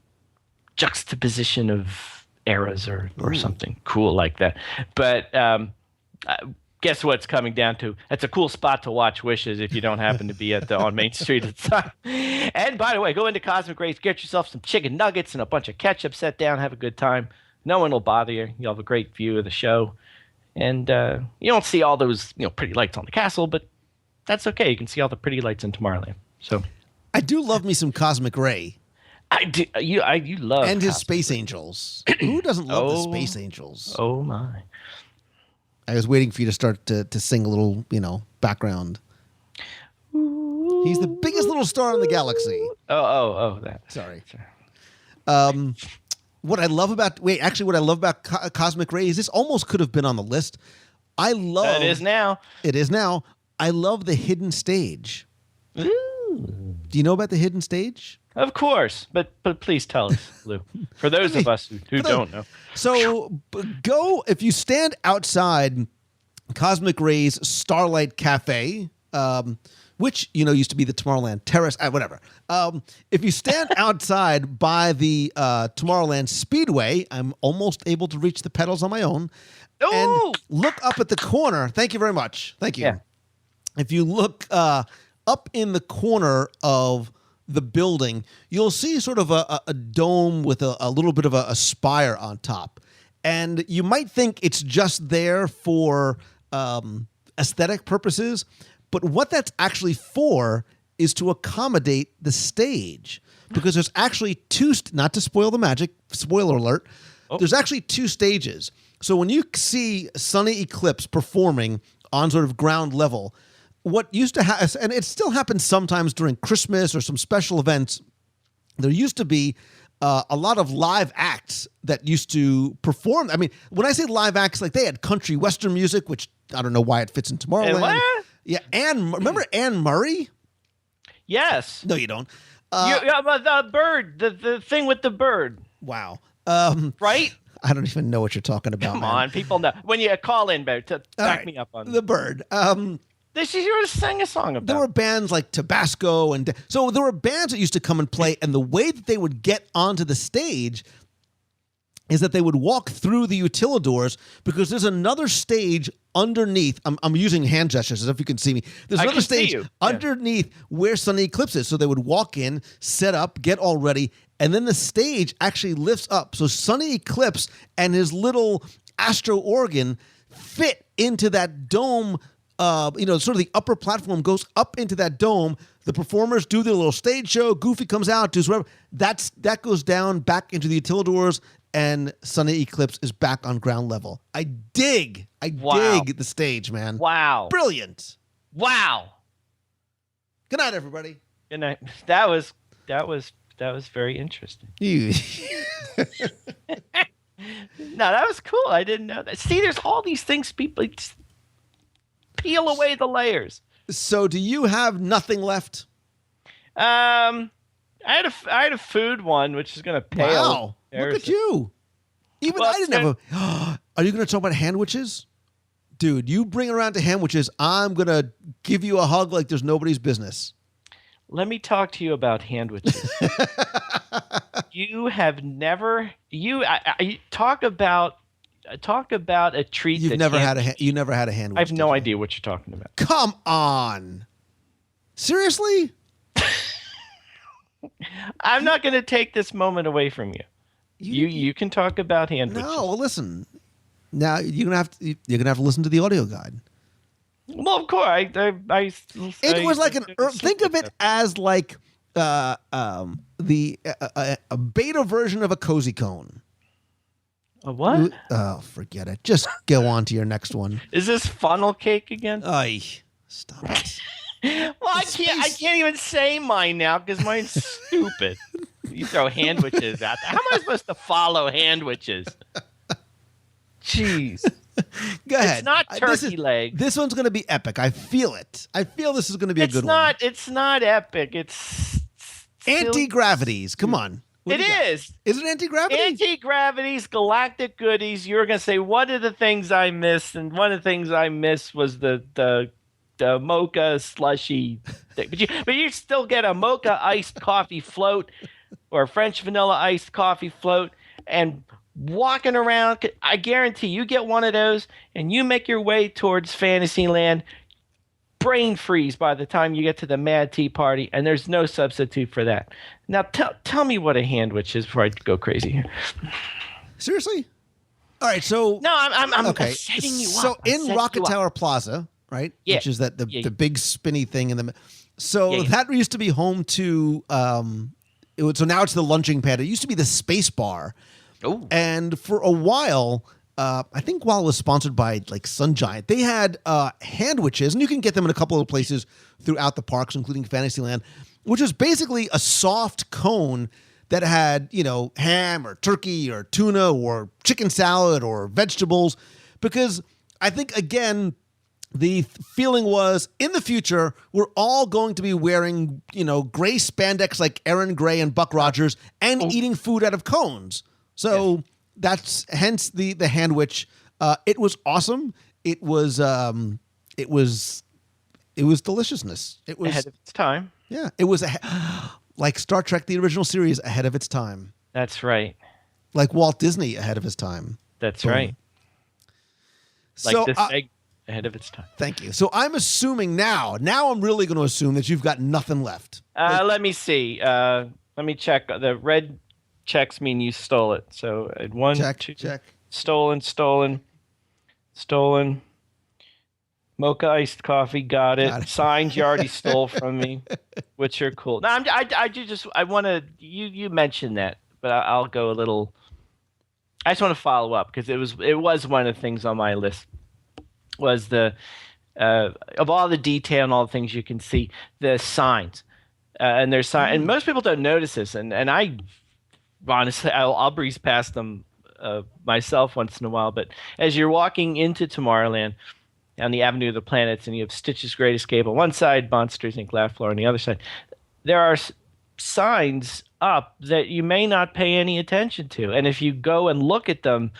juxtaposition of eras or something cool like that. But guess what it's coming down to? That's a cool spot to watch wishes if you don't happen to be on Main Street at the time. And by the way, go into Cosmic Rays, get yourself some chicken nuggets and a bunch of ketchup, sit down, have a good time. No one will bother you. You'll have a great view of the show. And you don't see all those pretty lights on the castle, but that's okay. You can see all the pretty lights in Tomorrowland. So I do love me some Cosmic Ray. I do. You love and his Cosmic Space Angels. Who doesn't love the Space Angels? Oh my! I was waiting for you to start to sing a little, background. He's the biggest little star in the galaxy. Oh, that. Sorry. What I love about Cosmic Ray is this almost could have been on the list. It is now. It is now. I love the hidden stage. Ooh. Do you know about the hidden stage? Of course, but please tell us, Lou. For those of us who don't know. So if you stand outside Cosmic Ray's Starlight Cafe, which used to be the Tomorrowland Terrace, whatever. If you stand outside by the Tomorrowland Speedway, I'm almost able to reach the pedals on my own. Ooh! And look up at the corner. Thank you very much. Thank you. Yeah. If you look up in the corner of the building, you'll see sort of a dome with a little bit of a spire on top. And you might think it's just there for aesthetic purposes, but what that's actually for is to accommodate the stage. Because there's actually not to spoil the magic, spoiler alert, there's actually two stages. So when you see Sunny Eclipse performing on sort of ground level, what used to happen, and it still happens sometimes during Christmas or some special events, there used to be a lot of live acts that used to perform. I mean, when I say live acts, they had country western music, which I don't know why it fits in Tomorrowland. Yeah, remember Anne Murray? Yes. No, you don't. The bird, the thing with the bird. Wow. Right? I don't even know what you're talking about. Come on, people know. When you call in, back me up on the bird. She already sang a song about. There were bands like Tabasco, and so there were bands that used to come and play, and the way that they would get onto the stage is that they would walk through the utilidors, because there's another stage underneath. I'm using hand gestures as if you can see me. There's I another can see stage you. underneath where Sunny Eclipse is. So they would walk in, set up, get all ready, and then the stage actually lifts up. So Sunny Eclipse and his little Astro organ fit into that dome. Sort of the upper platform goes up into that dome. The performers do their little stage show. Goofy comes out, does whatever. That goes down back into the utilidors, and Sunny Eclipse is back on ground level. I dig the stage, man. Wow. Brilliant. Wow. Good night, everybody. Good night. That was very interesting. You. No, that was cool. I didn't know that. See, there's all these things people just peel away the layers. So, do you have nothing left? I had a food one, which is going to pale. Wow. Look at you. Even Well, I didn't have a... Are you going to talk about handwiches? Dude, you bring it around to handwiches, I'm going to give you a hug like there's nobody's business. Let me talk to you about handwiches. You have never... I talk about a treat You never had a handwich. I have no did you? idea what you're talking about. Come on. Seriously? I'm not going to take this moment away from you. You can talk about handwiches. No, well, listen. Now you're gonna have to listen to the audio guide. Well, of course. It was like think of it as like a beta version of a cozy cone. A what? Oh, forget it. Just go on to your next one. Is this funnel cake again? Ay, stop it. Well, I can't even say mine now because mine's stupid. You throw handwiches out there. How am I supposed to follow handwiches? Jeez. Go ahead. It's not turkey leg. This one's going to be epic. I feel it. I feel this is going to be a good one. It's not epic. It's Anti-gravities. Come on. What It do you got? is. Is it anti-gravity? Anti-gravities, galactic goodies. You were going to say, what are the things I missed? And one of the things I missed was the mocha slushy thing. But you still get a mocha iced coffee float or a French vanilla iced coffee float. And walking around, I guarantee you get one of those and you make your way towards Fantasyland. Brain freeze by the time you get to the Mad Tea Party, and there's no substitute for that. Now, tell me what a handwich is before I go crazy here. Seriously? All right, so... No, I'm okay. setting you up. So in Rocket Tower Plaza, right, Yeah. which is the big spinny thing in the... So that used to be home to... so now it's the lunching pad. It used to be the Space Bar. Oh. And for a while... I think while it was sponsored by like Sun Giant, they had handwiches, and you can get them in a couple of places throughout the parks, including Fantasyland, which was basically a soft cone that had, ham or turkey or tuna or chicken salad or vegetables. Because I think, again, the feeling was in the future, we're all going to be wearing, gray spandex like Aaron Gray and Buck Rogers and eating food out of cones. So... Yes. That's hence the handwich. It was awesome. It was deliciousness. It was ahead of its time. Yeah, it was like Star Trek, the original series, ahead of its time. That's right. Like Walt Disney ahead of his time. That's Boom. right. Like so, this egg ahead of its time. Thank you. So I'm assuming now I'm really going to assume that you've got nothing left. Let me see. Let me check. The red checks mean you stole it. So one, check. Stolen. Mocha iced coffee, got it. Signs you already stole from me, which are cool. Now I want to. You mentioned that, but I'll go a little. I just want to follow up because it was one of the things on my list. Was the of all the detail and all the things you can see, the signs, and there's sign, and most people don't notice this, and I. Honestly, I'll breeze past them myself once in a while. But as you're walking into Tomorrowland on the Avenue of the Planets, and you have Stitch's Great Escape on one side, Monsters Inc. Laugh Floor on the other side, there are signs up that you may not pay any attention to. And if you go and look at them,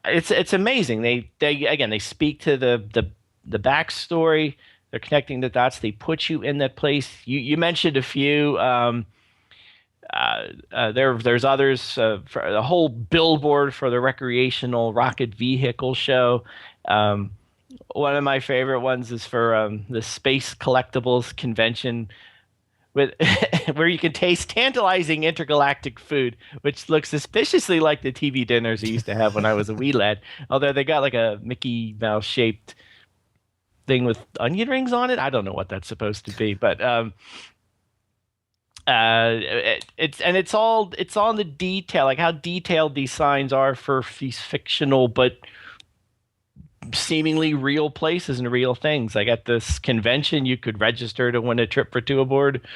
it's amazing. They speak to the backstory. They're connecting the dots. They put you in that place. You mentioned a few. There's others. For a whole billboard for the recreational rocket vehicle show. One of my favorite ones is for the Space Collectibles Convention, with where you can taste tantalizing intergalactic food, which looks suspiciously like the TV dinners I used to have when I was a wee lad. Although they got like a Mickey Mouse shaped thing with onion rings on it. I don't know what that's supposed to be, but it's all the detail, like how detailed these signs are for these fictional but seemingly real places and real things. Like at this convention, you could register to win a trip for two aboard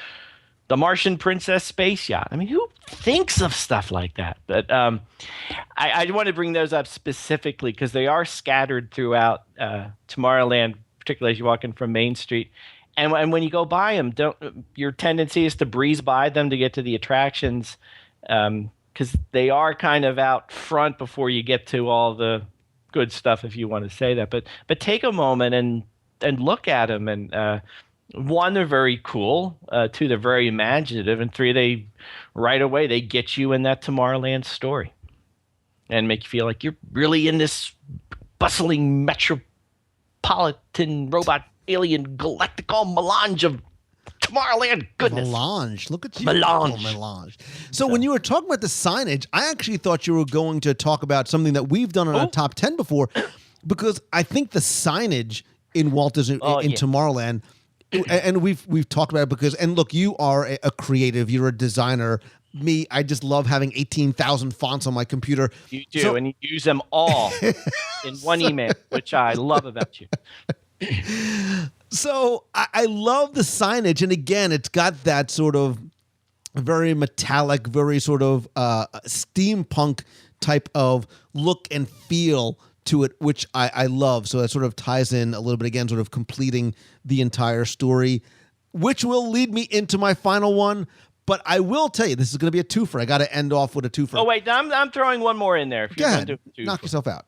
the Martian Princess space yacht. I mean, who thinks of stuff like that? But I want to bring those up specifically because they are scattered throughout Tomorrowland, particularly as you walk in from Main Street. And when you go by them, your tendency is to breeze by them to get to the attractions, because they are kind of out front before you get to all the good stuff, if you want to say that. But take a moment and look at them. And one, they're very cool. Two, they're very imaginative. And three, they right away they get you in that Tomorrowland story and make you feel like you're really in this bustling metropolitan robot alien galactical melange of Tomorrowland goodness. Melange. Look at you. Melange. Oh, melange. So when you were talking about the signage, I actually thought you were going to talk about something that we've done on our top 10 before, because I think the signage in Walt Disney in Tomorrowland, and we've talked about it because, and look, you are a creative, you're a designer. Me, I just love having 18,000 fonts on my computer. You do, and you use them all in one email, which I love about you. So I love the signage, and again, it's got that sort of very metallic, very sort of steampunk type of look and feel to it, which I love. So it sort of ties in a little bit, again, sort of completing the entire story, which will lead me into my final one. But I will tell you, this is going to be a twofer. I got to end off with a twofer. Oh wait, I'm throwing one more in there. If Go you're ahead, going to do knock yourself out.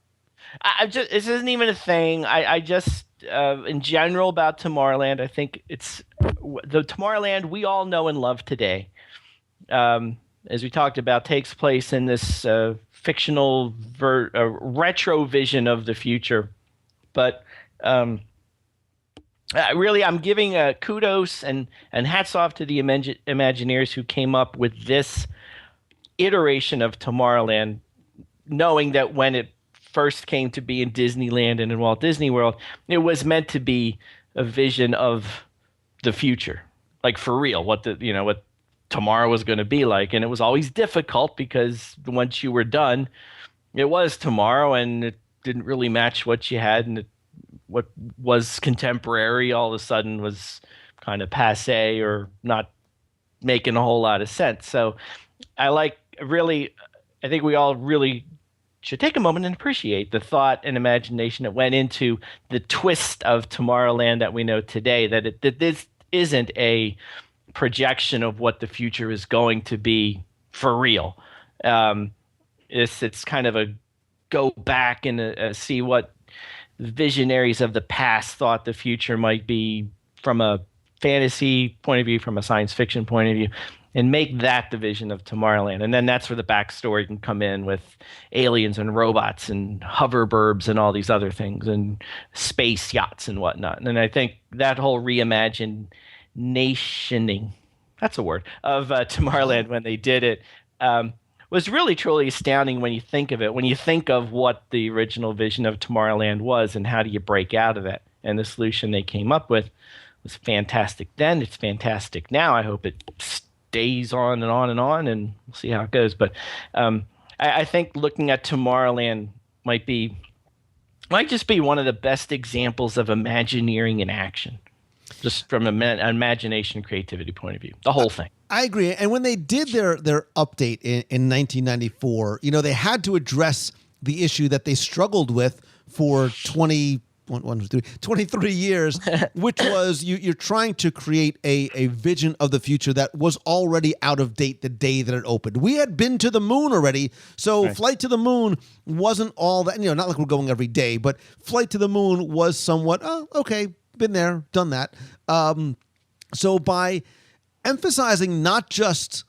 This isn't even a thing. I just in general about Tomorrowland, I think it's the Tomorrowland we all know and love today. As we talked about, takes place in this fictional retro vision of the future. But really, I'm giving kudos and hats off to the Imagineers who came up with this iteration of Tomorrowland, knowing that when it first came to be in Disneyland and in Walt Disney World, it was meant to be a vision of the future, like for real, what tomorrow was going to be like. And it was always difficult because once you were done, it was tomorrow, and it didn't really match what you had, and what was contemporary all of a sudden was kind of passe or not making a whole lot of sense. So I think we all really should take a moment and appreciate the thought and imagination that went into the twist of Tomorrowland that we know today, that this isn't a projection of what the future is going to be for real. It's kind of a go back and see what visionaries of the past thought the future might be from a fantasy point of view, from a science fiction point of view, and make that the vision of Tomorrowland. And then that's where the backstory can come in with aliens and robots and hoverburbs and all these other things and space yachts and whatnot. And I think that whole reimagining, that's a word, of Tomorrowland when they did it, was really truly astounding when you think of it, when you think of what the original vision of Tomorrowland was and how do you break out of it. And the solution they came up with was fantastic then. It's fantastic now. I hope it stays on and on and on, and we'll see how it goes. But I think looking at Tomorrowland might just be one of the best examples of Imagineering in action, just from an imagination creativity point of view, the whole thing. I agree. And when they did their update in 1994, they had to address the issue that they struggled with for 23 years, which was you're trying to create a vision of the future that was already out of date the day that it opened. We had been to the moon already, so right. Flight to the Moon wasn't all that, not like we're going every day, but Flight to the Moon was somewhat, okay, been there, done that. So by emphasizing not just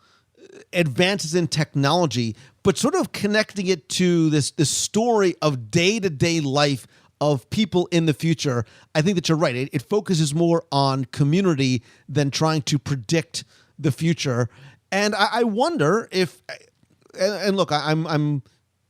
advances in technology, but sort of connecting it to this story of day-to-day life of people in the future, I think that you're right. It focuses more on community than trying to predict the future. And I wonder if, and look, I'm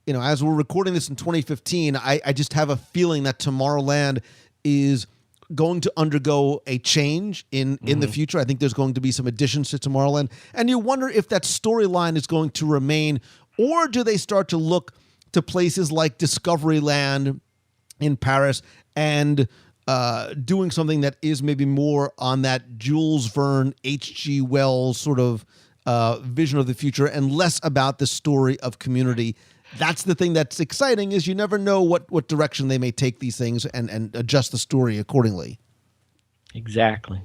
as we're recording this in 2015, I just have a feeling that Tomorrowland is going to undergo a change in the future. I think there's going to be some additions to Tomorrowland. And you wonder if that storyline is going to remain, or do they start to look to places like Discoveryland in Paris and doing something that is maybe more on that Jules Verne, H.G. Wells sort of vision of the future and less about the story of community. That's the thing that's exciting, is you never know what direction they may take these things and adjust the story accordingly. Exactly.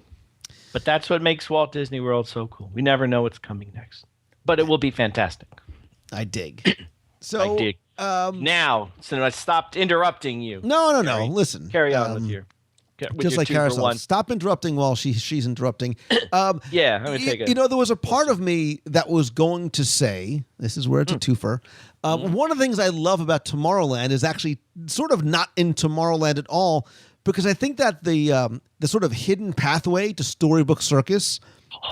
But that's what makes Walt Disney World so cool. We never know what's coming next. But it will be fantastic. I dig. So I dig. Now, so I stopped interrupting you. No. Listen. Carry on with your just like 2 for Carousel. 1. Stop interrupting while she's interrupting. Yeah, I'm going to take it. There was a part of me that was going to say, this is where it's a twofer. One of the things I love about Tomorrowland is actually sort of not in Tomorrowland at all, because I think that the sort of hidden pathway to Storybook Circus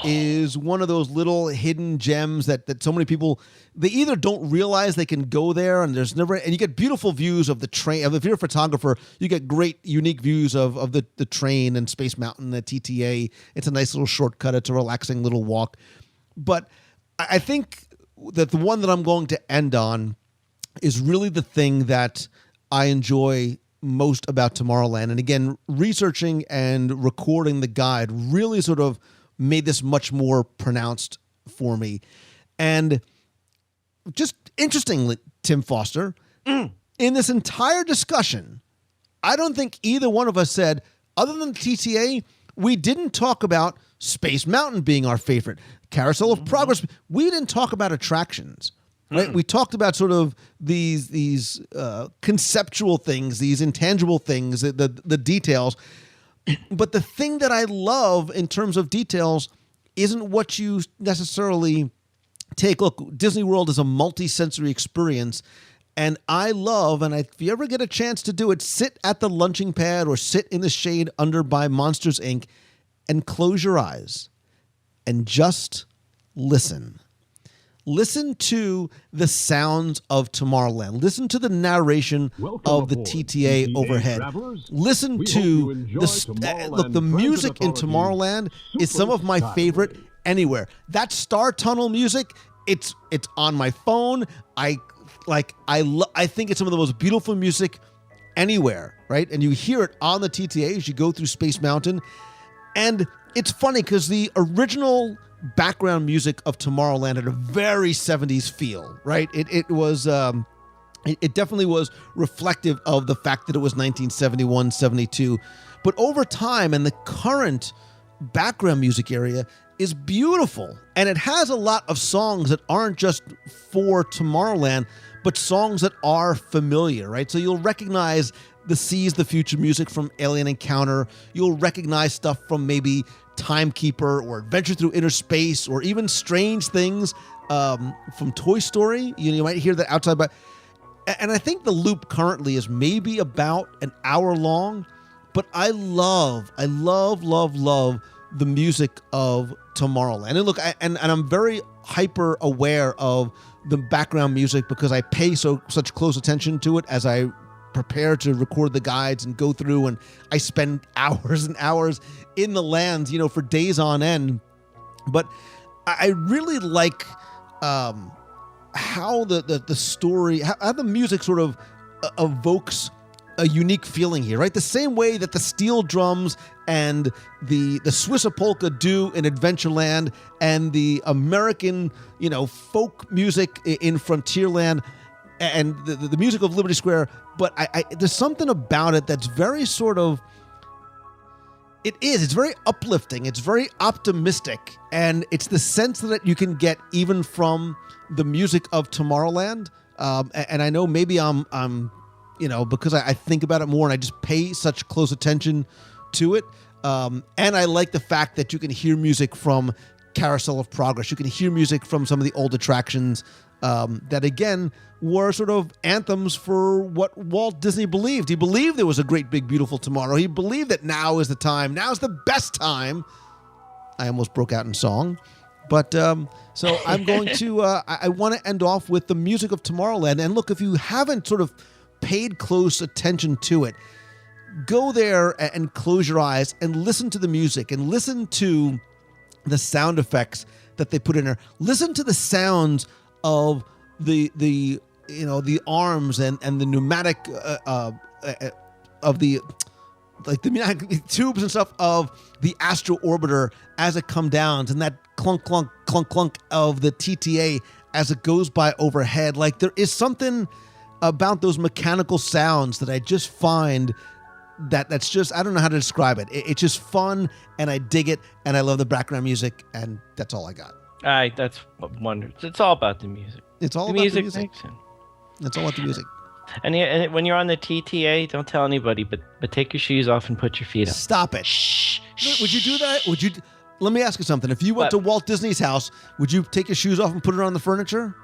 is one of those little hidden gems that so many people, they either don't realize they can go there, and you get beautiful views of the train. If you're a photographer, you get great unique views of the train and Space Mountain, the TTA. It's a nice little shortcut. It's a relaxing little walk. But I think that the one that I'm going to end on is really the thing that I enjoy most about Tomorrowland. And again, researching and recording the guide really sort of made this much more pronounced for me. And just interestingly, Tim Foster, in this entire discussion, I don't think either one of us said, other than the TTA, we didn't talk about Space Mountain being our favorite. Carousel of Progress. We didn't talk about attractions. Right? We talked about sort of these conceptual things, these intangible things, the details. But the thing that I love in terms of details isn't what you necessarily take. Look, Disney World is a multi-sensory experience, and I love, and if you ever get a chance to do it, sit at the lunching pad or sit in the shade under by Monsters, Inc. and close your eyes and just listen. Listen to the sounds of Tomorrowland. Listen to the narration of the TTA overhead. Listen to the music in Tomorrowland is some of my favorite anywhere. That Star Tunnel music, it's on my phone. I think it's some of the most beautiful music anywhere, right? And you hear it on the TTA as you go through Space Mountain. And it's funny because the original background music of Tomorrowland had a very 70s feel, right? It was it definitely was reflective of the fact that it was 1971, 72. But over time, and the current background music area is beautiful. And it has a lot of songs that aren't just for Tomorrowland, but songs that are familiar, right? So you'll recognize the Seize the Future music from Alien Encounter. You'll recognize stuff from maybe Timekeeper or Adventure Through Inner Space or even Strange Things from Toy Story. You might hear that outside. And I think the loop currently is maybe about an hour long, but I love the music of Tomorrowland. And look, and I'm very hyper aware of the background music because I pay such close attention to it as I prepare to record the guides and go through, and I spend hours and hours in the lands, for days on end. But I really like how the story, how the music sort of evokes a unique feeling here, right? The same way that the steel drums and the Swiss polka do in Adventureland and the American, folk music in Frontierland and the music of Liberty Square. But there's something about it that's very sort of, it's very uplifting. It's very optimistic. And it's the sense that you can get even from the music of Tomorrowland. And I know maybe I'm because I think about it more and I just pay such close attention to it. And I like the fact that you can hear music from Carousel of Progress. You can hear music from some of the old attractions that, again, were sort of anthems for what Walt Disney believed. He believed there was a great, big, beautiful tomorrow. He believed that now is the time. Now is the best time. I almost broke out in song. But so I'm going to, I want to end off with the music of Tomorrowland. And look, if you haven't sort of paid close attention to it, go there and close your eyes and listen to the music and listen to the sound effects that they put in there. Listen to the sounds of the arms and the pneumatic of the pneumatic tubes and stuff of the Astro Orbiter as it comes down, and that clunk, clunk, clunk, clunk of the TTA as it goes by overhead. Like, there is something about those mechanical sounds that I just find that's just, I don't know how to describe it. It's just fun, and I dig it, and I love the background music, and that's all I got. That's wonderful. It's all about the music. It's all the about music the music. makes it. It's all about the music. And when you're on the TTA, don't tell anybody, but take your shoes off and put your feet up. Stop it. Shh. Would you do that? Would you? Let me ask you something. If you went to Walt Disney's house, would you take your shoes off and put it on the furniture?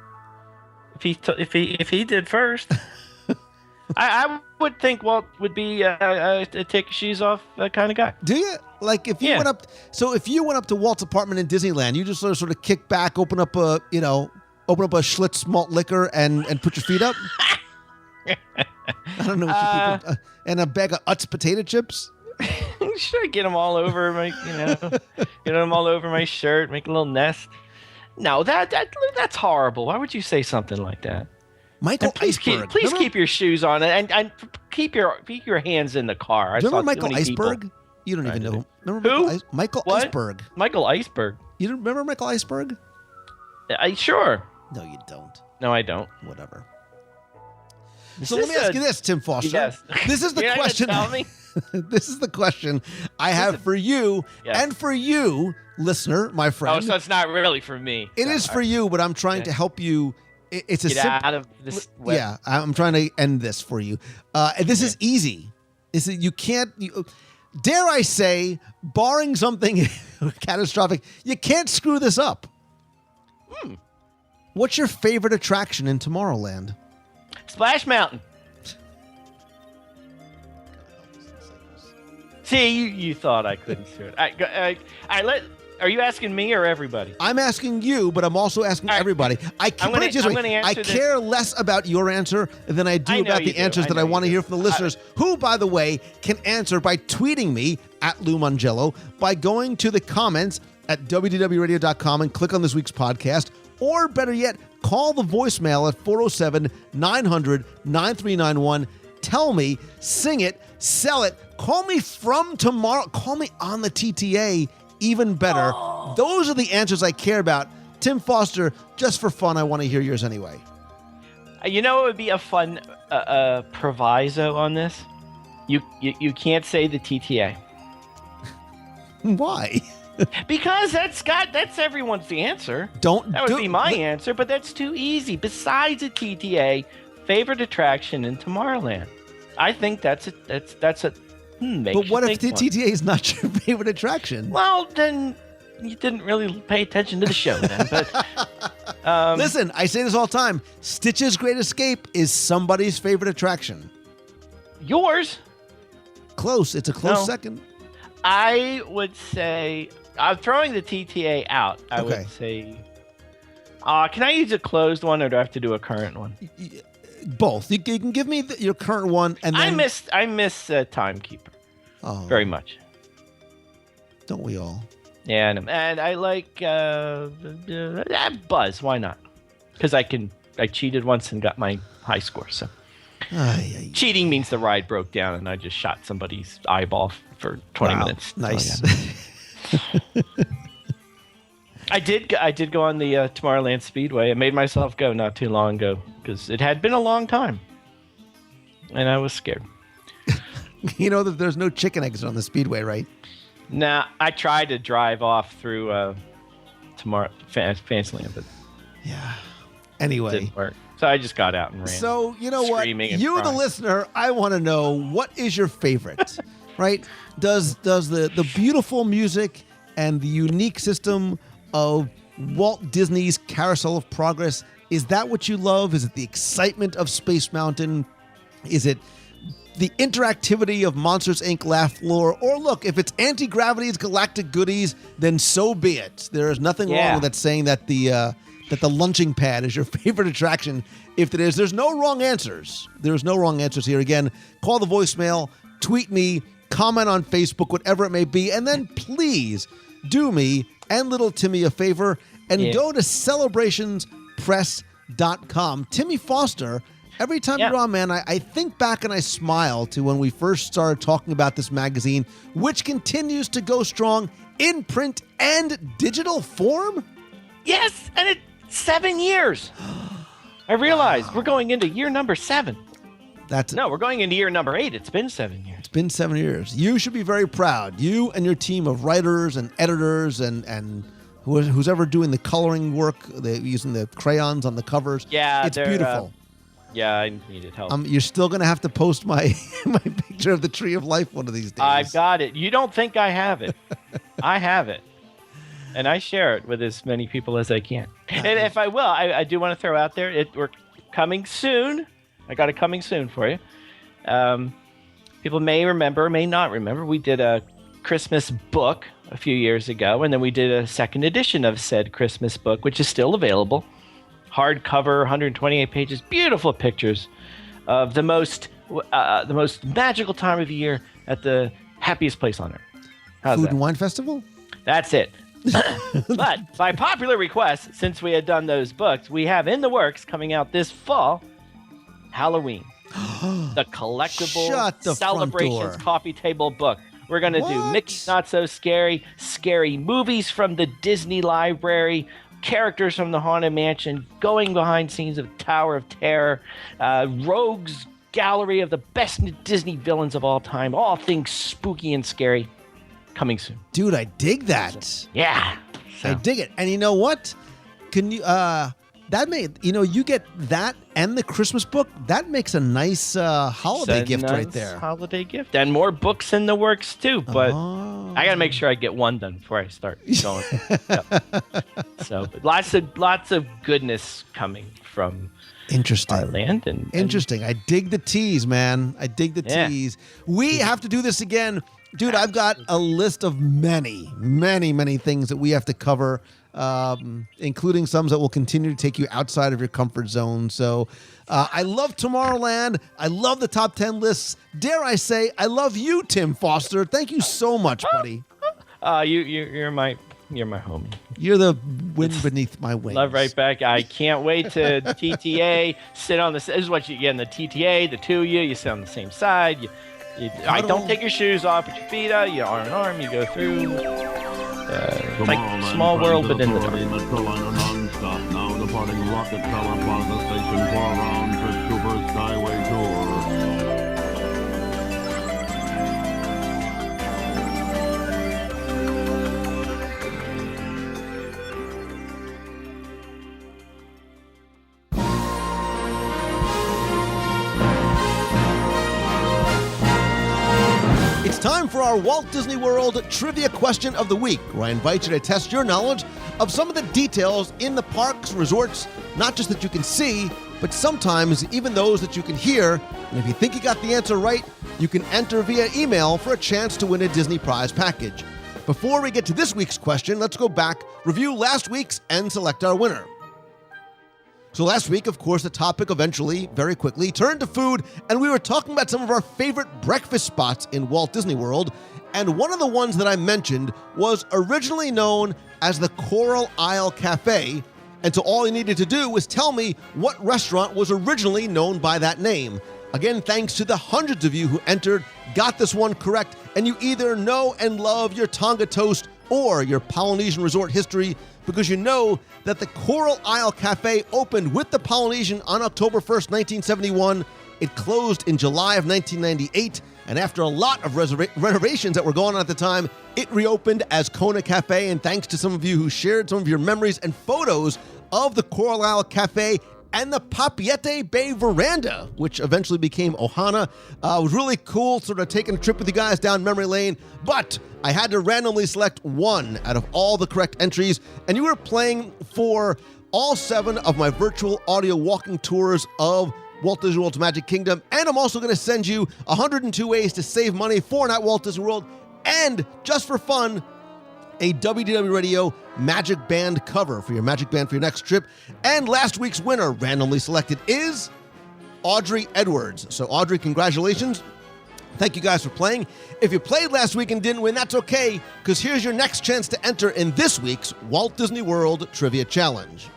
If he did first, I would think Walt would be a take your shoes off kind of guy. Do you? Like, if you went up, so if you went up to Walt's apartment in Disneyland, you just sort of kick back, open up a Schlitz malt liquor and put your feet up. I don't know what you people, and a bag of Utz potato chips. Should I get them all over my, get them all over my shirt, make a little nest? No, that's horrible. Why would you say something like that? Michael Iceberg. Please keep your shoes on and keep your hands in the car. Remember Michael Iceberg? People. You don't even know. Remember who? Michael what? Iceberg. Michael Iceberg. You don't remember Michael Iceberg? Sure. No, you don't. No, I don't. Whatever. So let me ask you this, Tim Foster. Yes. This is the question. Tell me? This is the question I have for you and for you, listener, my friend. Oh, so it's not really for me. It is for you, but I'm trying to help you. It's Get out of this web. Yeah, I'm trying to end this for you. And this is easy. You can't. Dare I say, barring something catastrophic, you can't screw this up. What's your favorite attraction in Tomorrowland? Splash Mountain. See, you thought I couldn't do it. Are you asking me or everybody? I'm asking you, but I'm also asking everybody. I care less about your answer than I do about the answers that I want to hear from the listeners, who, by the way, can answer by tweeting me at Lou Mangello, by going to the comments at WDWRadio.com and click on this week's podcast, or better yet, call the voicemail at 407-900-9391. Tell me, sing it, sell it, call me from tomorrow, call me on the TTA, even better. Those are the answers I care about. Tim Foster, just for fun, I want to hear yours anyway. You know what would be a fun proviso on this? You can't say the TTA. Why? Because that's everyone's the answer. That would be my answer, but that's too easy. Besides the TTA, favorite attraction in Tomorrowland. I think that's a But what if the TTA is not your favorite attraction? Well, then you didn't really pay attention to the show then. But listen, I say this all the time. Stitch's Great Escape is somebody's favorite attraction. Yours? Close. It's a close second. I would say I'm throwing the TTA out. I would say. Can I use a closed one, or do I have to do a current one? Both. You can give me your current one, and then I miss Timekeeper. Oh, very much. Don't we all? Yeah, and I like Buzz. Why not? Because I cheated once and got my high score. So cheating means the ride broke down, and I just shot somebody's eyeball for 20 minutes. Nice. I did go on the Tomorrowland Speedway. I made myself go not too long ago because it had been a long time, and I was scared. You know that there's no chicken eggs on the Speedway, right? Nah, I tried to drive off through Fantasyland, but yeah. Anyway, it didn't work. So I just got out and ran. So you know what? You, the listener, I want to know, what is your favorite? right? Does the beautiful music and the unique system of Walt Disney's Carousel of Progress, is that what you love? Is it the excitement of Space Mountain? Is it the interactivity of Monsters, Inc. Laugh Floor? Or look, if it's Anti-Gravity's Galactic Goodies, then so be it. There is nothing wrong with that saying that the lunching pad is your favorite attraction. If it is, there's no wrong answers. There's no wrong answers here. Again, call the voicemail, tweet me, comment on Facebook, whatever it may be, and then please do me and little Timmy a favor and go to celebrationspress.com. Timmy Foster, every time you're on, man, I think back and I smile to when we first started talking about this magazine, which continues to go strong in print and digital form. Yes, and it's 7 years. I realized we're going into year number 7. We're going into year number 8. It's been 7 years. It's been 7 years. You should be very proud. You and your team of writers and editors and who's ever doing the coloring work, using the crayons on the covers. Yeah, it's beautiful. I needed help. You're still going to have to post my picture of the Tree of Life one of these days. I've got it. You don't think I have it. I have it. And I share it with as many people as I can. And if I will, I do want to throw out there, we're coming soon. I got it coming soon for you. People may remember, may not remember, we did a Christmas book a few years ago, and then we did a second edition of said Christmas book, which is still available. Hardcover, 128 pages, beautiful pictures of the most magical time of the year at the happiest place on earth. Food and Wine Festival? That's it. But by popular request, since we had done those books, we have in the works coming out this fall, Halloween, the collectible Celebrations coffee table book. We're going to do Mickey's Not So Scary, scary movies from the Disney library, characters from the Haunted Mansion, going behind scenes of Tower of Terror, Rogues Gallery of the best Disney villains of all time, all things spooky and scary. Coming soon. Dude, I dig that. Yeah. I dig it. And you know what? Can you you get that and the Christmas book, that makes a nice holiday gift right there. Holiday gift. And more books in the works too, but I got to make sure I get one done before I start going. So, lots of goodness coming from our land. Interesting. I dig the tease, man. I dig the tease. We have to do this again. Dude, I've got a list of many, many, many things that we have to cover, including some that will continue to take you outside of your comfort zone. So I love Tomorrowland. I love the top 10 lists. Dare I say, I love you, Tim Foster. Thank you so much, buddy. You're my homie. You're the wind beneath my wings. Love right back. I can't wait to TTA, sit on this. This is what you get in the TTA, the two of you sit on the same side. I don't take your shoes off, put your feet out, you arm in arm, you go through. It's like Small World, but in the dark. Now departing Rocket Tower Plaza Station for a round-trip Super Skyway Tour. It's time for our Walt Disney World Trivia Question of the Week, where I invite you to test your knowledge of some of the details in the parks, resorts, not just that you can see, but sometimes even those that you can hear. And if you think you got the answer right, you can enter via email for a chance to win a Disney prize package. Before we get to this week's question, let's go back, review last week's, and select our winner. So last week, of course, the topic eventually, very quickly, turned to food, and we were talking about some of our favorite breakfast spots in Walt Disney World, and one of the ones that I mentioned was originally known as the Coral Isle Cafe, and so all you needed to do was tell me what restaurant was originally known by that name. Again, thanks to the hundreds of you who entered, got this one correct, and you either know and love your Tonga toast or your Polynesian resort history, because you know that the Coral Isle Cafe opened with the Polynesian on October 1st, 1971. It closed in July of 1998, and after a lot of renovations that were going on at the time, it reopened as Kona Cafe, and thanks to some of you who shared some of your memories and photos of the Coral Isle Cafe and the Papiete Bay Veranda, which eventually became Ohana. It was really cool sort of taking a trip with you guys down memory lane, but I had to randomly select one out of all the correct entries, and you were playing for all 7 of my virtual audio walking tours of Walt Disney World's Magic Kingdom, and I'm also going to send you 102 ways to save money for an at Walt Disney World, and just for fun, a WDW Radio Magic Band cover for your Magic Band for your next trip. And last week's winner, randomly selected, is Audrey Edwards. So Audrey, congratulations. Thank you guys for playing. If you played last week and didn't win, that's okay, because here's your next chance to enter in this week's Walt Disney World Trivia Challenge.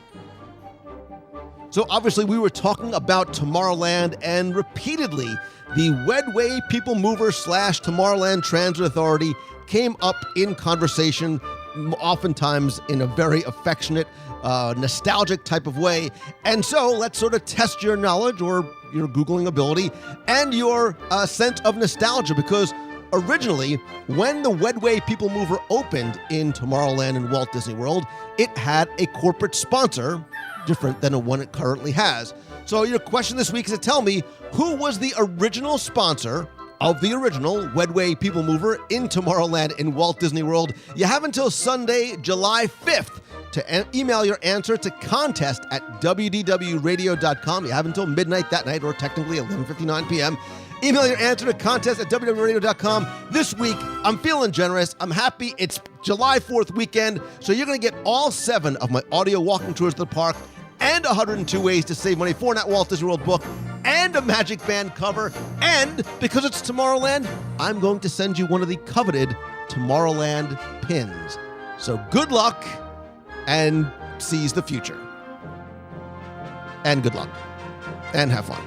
So obviously we were talking about Tomorrowland, and repeatedly the Wedway People Mover / Tomorrowland Transit Authority came up in conversation, oftentimes in a very affectionate, nostalgic type of way. And so let's sort of test your knowledge or your Googling ability and your sense of nostalgia, because originally, when the Wedway People Mover opened in Tomorrowland and Walt Disney World, it had a corporate sponsor different than the one it currently has. So your question this week is to tell me, who was the original sponsor of the original Wedway People Mover in Tomorrowland in Walt Disney World? You have until Sunday, July 5th to email your answer to contest@wdwradio.com. You have until midnight that night, or technically 11:59 p.m. Email your answer to contest@wdwradio.com. This week, I'm feeling generous. I'm happy. It's July 4th weekend, so you're going to get all 7 of my audio walking tours to the park, and 102 ways to save money for an at Walt Disney World book, and a Magic Band cover, and because it's Tomorrowland, I'm going to send you one of the coveted Tomorrowland pins. So good luck, and seize the future. And good luck. And have fun.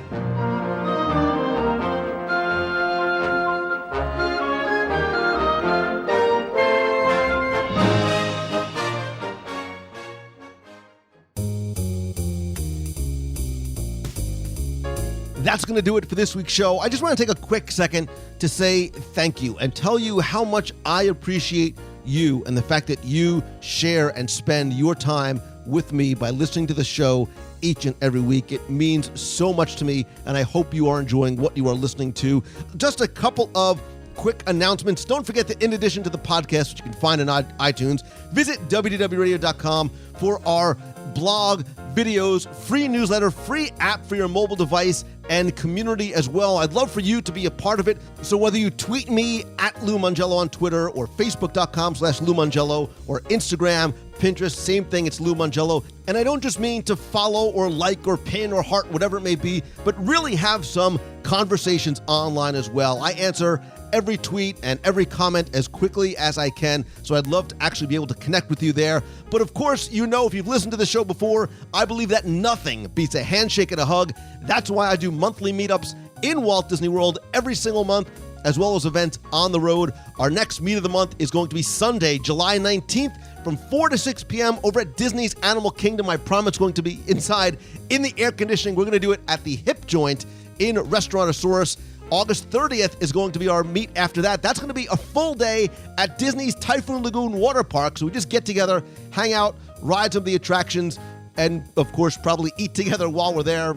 That's going to do it for this week's show. I just want to take a quick second to say thank you and tell you how much I appreciate you and the fact that you share and spend your time with me by listening to the show each and every week. It means so much to me, and I hope you are enjoying what you are listening to. Just a couple of quick announcements. Don't forget that in addition to the podcast, which you can find on iTunes, visit WDWRadio.com for our blog, videos, free newsletter, free app for your mobile device, and community as well. I'd love for you to be a part of it. So whether you tweet me at Lou Mongello on Twitter, or Facebook.com/Lou Mongello, or Instagram, Pinterest, same thing, it's Lou Mongello. And I don't just mean to follow or like or pin or heart, whatever it may be, but really have some conversations online as well. I answer every tweet and every comment as quickly as I can, so I'd love to actually be able to connect with you there. But of course, you know, if you've listened to the show before, I believe that nothing beats a handshake and a hug. That's why I do monthly meetups in Walt Disney World every single month, as well as events on the road. Our next meet of the month is going to be Sunday, July 19th, from 4 to 6 p.m. over at Disney's Animal Kingdom. I promise it's going to be inside in the air conditioning. We're going to do it at the Hip Joint in Restaurantosaurus. August 30th is going to be our meet after that. That's going to be a full day at Disney's Typhoon Lagoon Water Park. So we just get together, hang out, ride some of the attractions, and of course probably eat together while we're there.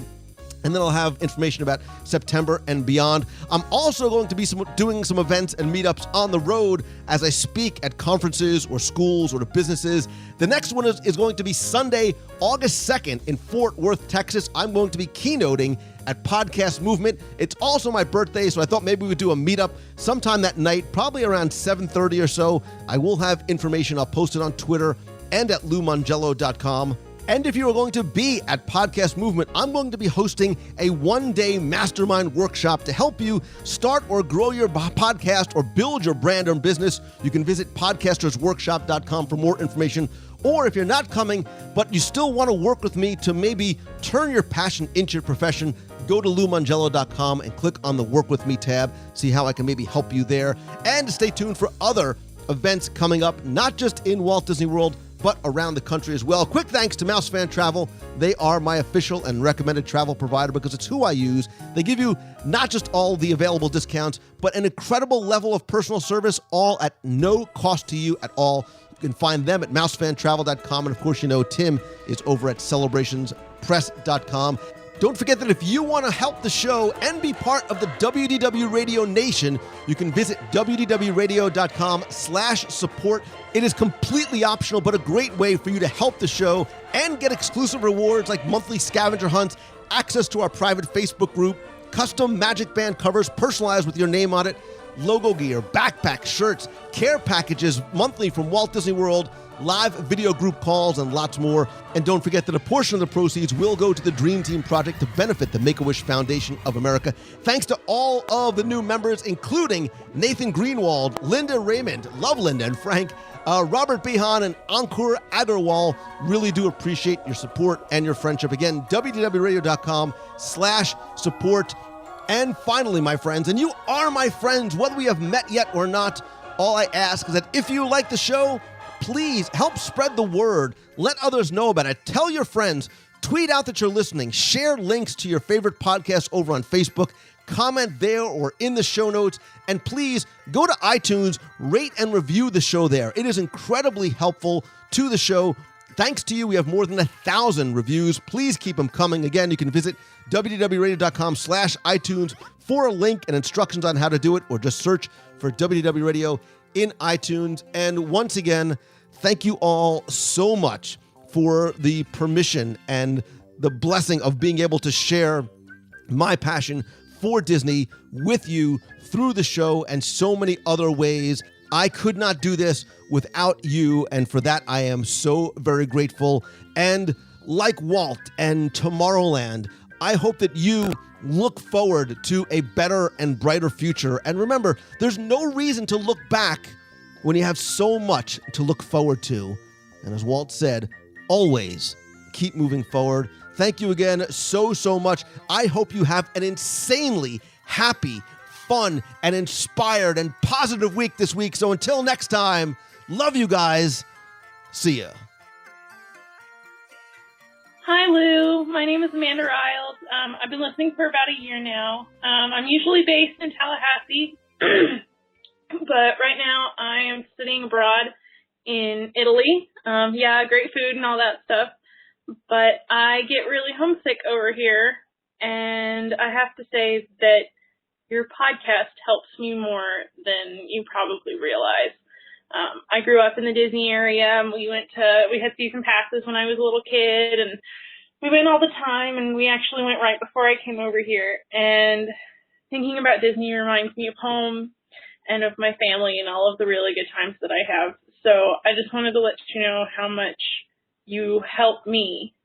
And then I'll have information about September and beyond. I'm also going to be doing some events and meetups on the road as I speak at conferences or schools or to businesses. The next one is going to be Sunday, August 2nd in Fort Worth, Texas. I'm going to be keynoting at Podcast Movement. It's also my birthday, so I thought maybe we would do a meetup sometime that night, probably around 7:30 or so. I will have information. I'll post it on Twitter and at LouMongello.com. And if you are going to be at Podcast Movement, I'm going to be hosting a one-day mastermind workshop to help you start or grow your podcast or build your brand or business. You can visit podcastersworkshop.com for more information. Or if you're not coming, but you still want to work with me to maybe turn your passion into your profession, go to LouMongello.com and click on the Work With Me tab. See how I can maybe help you there. And stay tuned for other events coming up, not just in Walt Disney World, but around the country as well. Quick thanks to Mouse Fan Travel. They are my official and recommended travel provider because it's who I use. They give you not just all the available discounts, but an incredible level of personal service, all at no cost to you at all. can find them at mousefantravel.com. And of course, Tim is over at celebrationspress.com. Don't forget that if you want to help the show and be part of the WDW Radio Nation, you can visit wdwradio.com/support. It is completely optional, but a great way for you to help the show and get exclusive rewards like monthly scavenger hunts, access to our private Facebook group, custom Magic Band covers personalized with your name on it, logo gear, backpacks, shirts, care packages monthly from Walt Disney World, live video group calls, and lots more. And don't forget that a portion of the proceeds will go to the Dream Team Project to benefit the Make-A-Wish Foundation of America. Thanks to all of the new members, including Nathan Greenwald, Linda Raymond, love Linda and Frank, Robert Behan, and Ankur Agarwal. Really do appreciate your support and your friendship. Again, wdwradio.com/support. And finally, my friends, and you are my friends, whether we have met yet or not, all I ask is that if you like the show, please help spread the word. Let others know about it. Tell your friends. Tweet out that you're listening. Share links to your favorite podcast over on Facebook. Comment there or in the show notes. And please go to iTunes, rate and review the show there. It is incredibly helpful to the show. Thanks to you, we have more than 1,000 reviews. Please keep them coming. Again, you can visit wdwradio.com/iTunes for a link and instructions on how to do it, or just search for WDW Radio in iTunes. And once again, thank you all so much for the permission and the blessing of being able to share my passion for Disney with you through the show and so many other ways. I could not do this without you, and for that I am so very grateful. And like Walt and Tomorrowland, I hope that you look forward to a better and brighter future. And remember, there's no reason to look back when you have so much to look forward to. And as Walt said, always keep moving forward. Thank you again so much. I hope you have an insanely happy, fun, and inspired and positive week this week. So until next time, love you guys. See ya. Hi, Lou. My name is Amanda Riles. I've been listening for about a year now. I'm usually based in Tallahassee, but right now I am sitting abroad in Italy. Great food and all that stuff, but I get really homesick over here, and I have to say that your podcast helps me more than you probably realize. I grew up in the Disney area. We had season passes when I was a little kid, and we went all the time, and we actually went right before I came over here. And thinking about Disney reminds me of home and of my family and all of the really good times that I have. So I just wanted to let you know how much you help me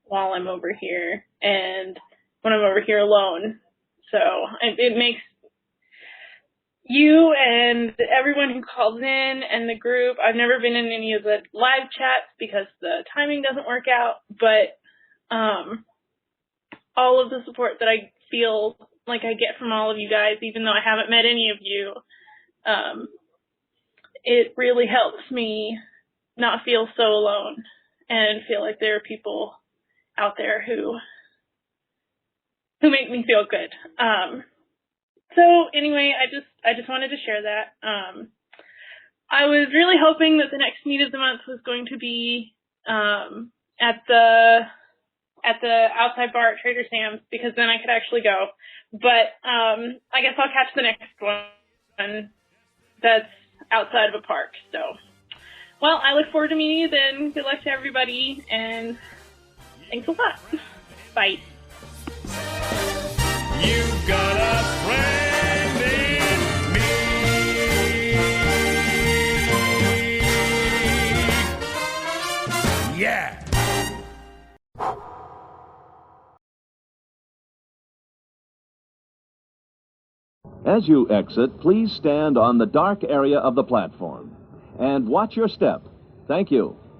while I'm over here and when I'm over here alone. So it makes you and everyone who calls in and the group, I've never been in any of the live chats because the timing doesn't work out, but all of the support that I feel like I get from all of you guys, even though I haven't met any of you, it really helps me not feel so alone and feel like there are people out there who make me feel good. So anyway, I just wanted to share that. I was really hoping that the next meet of the month was going to be at the outside bar at Trader Sam's, because then I could actually go. But I guess I'll catch the next one that's outside of a park. So, well, I look forward to meeting you then. Good luck to everybody, and thanks a lot. Bye. You've got a friend in me. Yeah. As you exit, please stand on the dark area of the platform and watch your step. Thank you.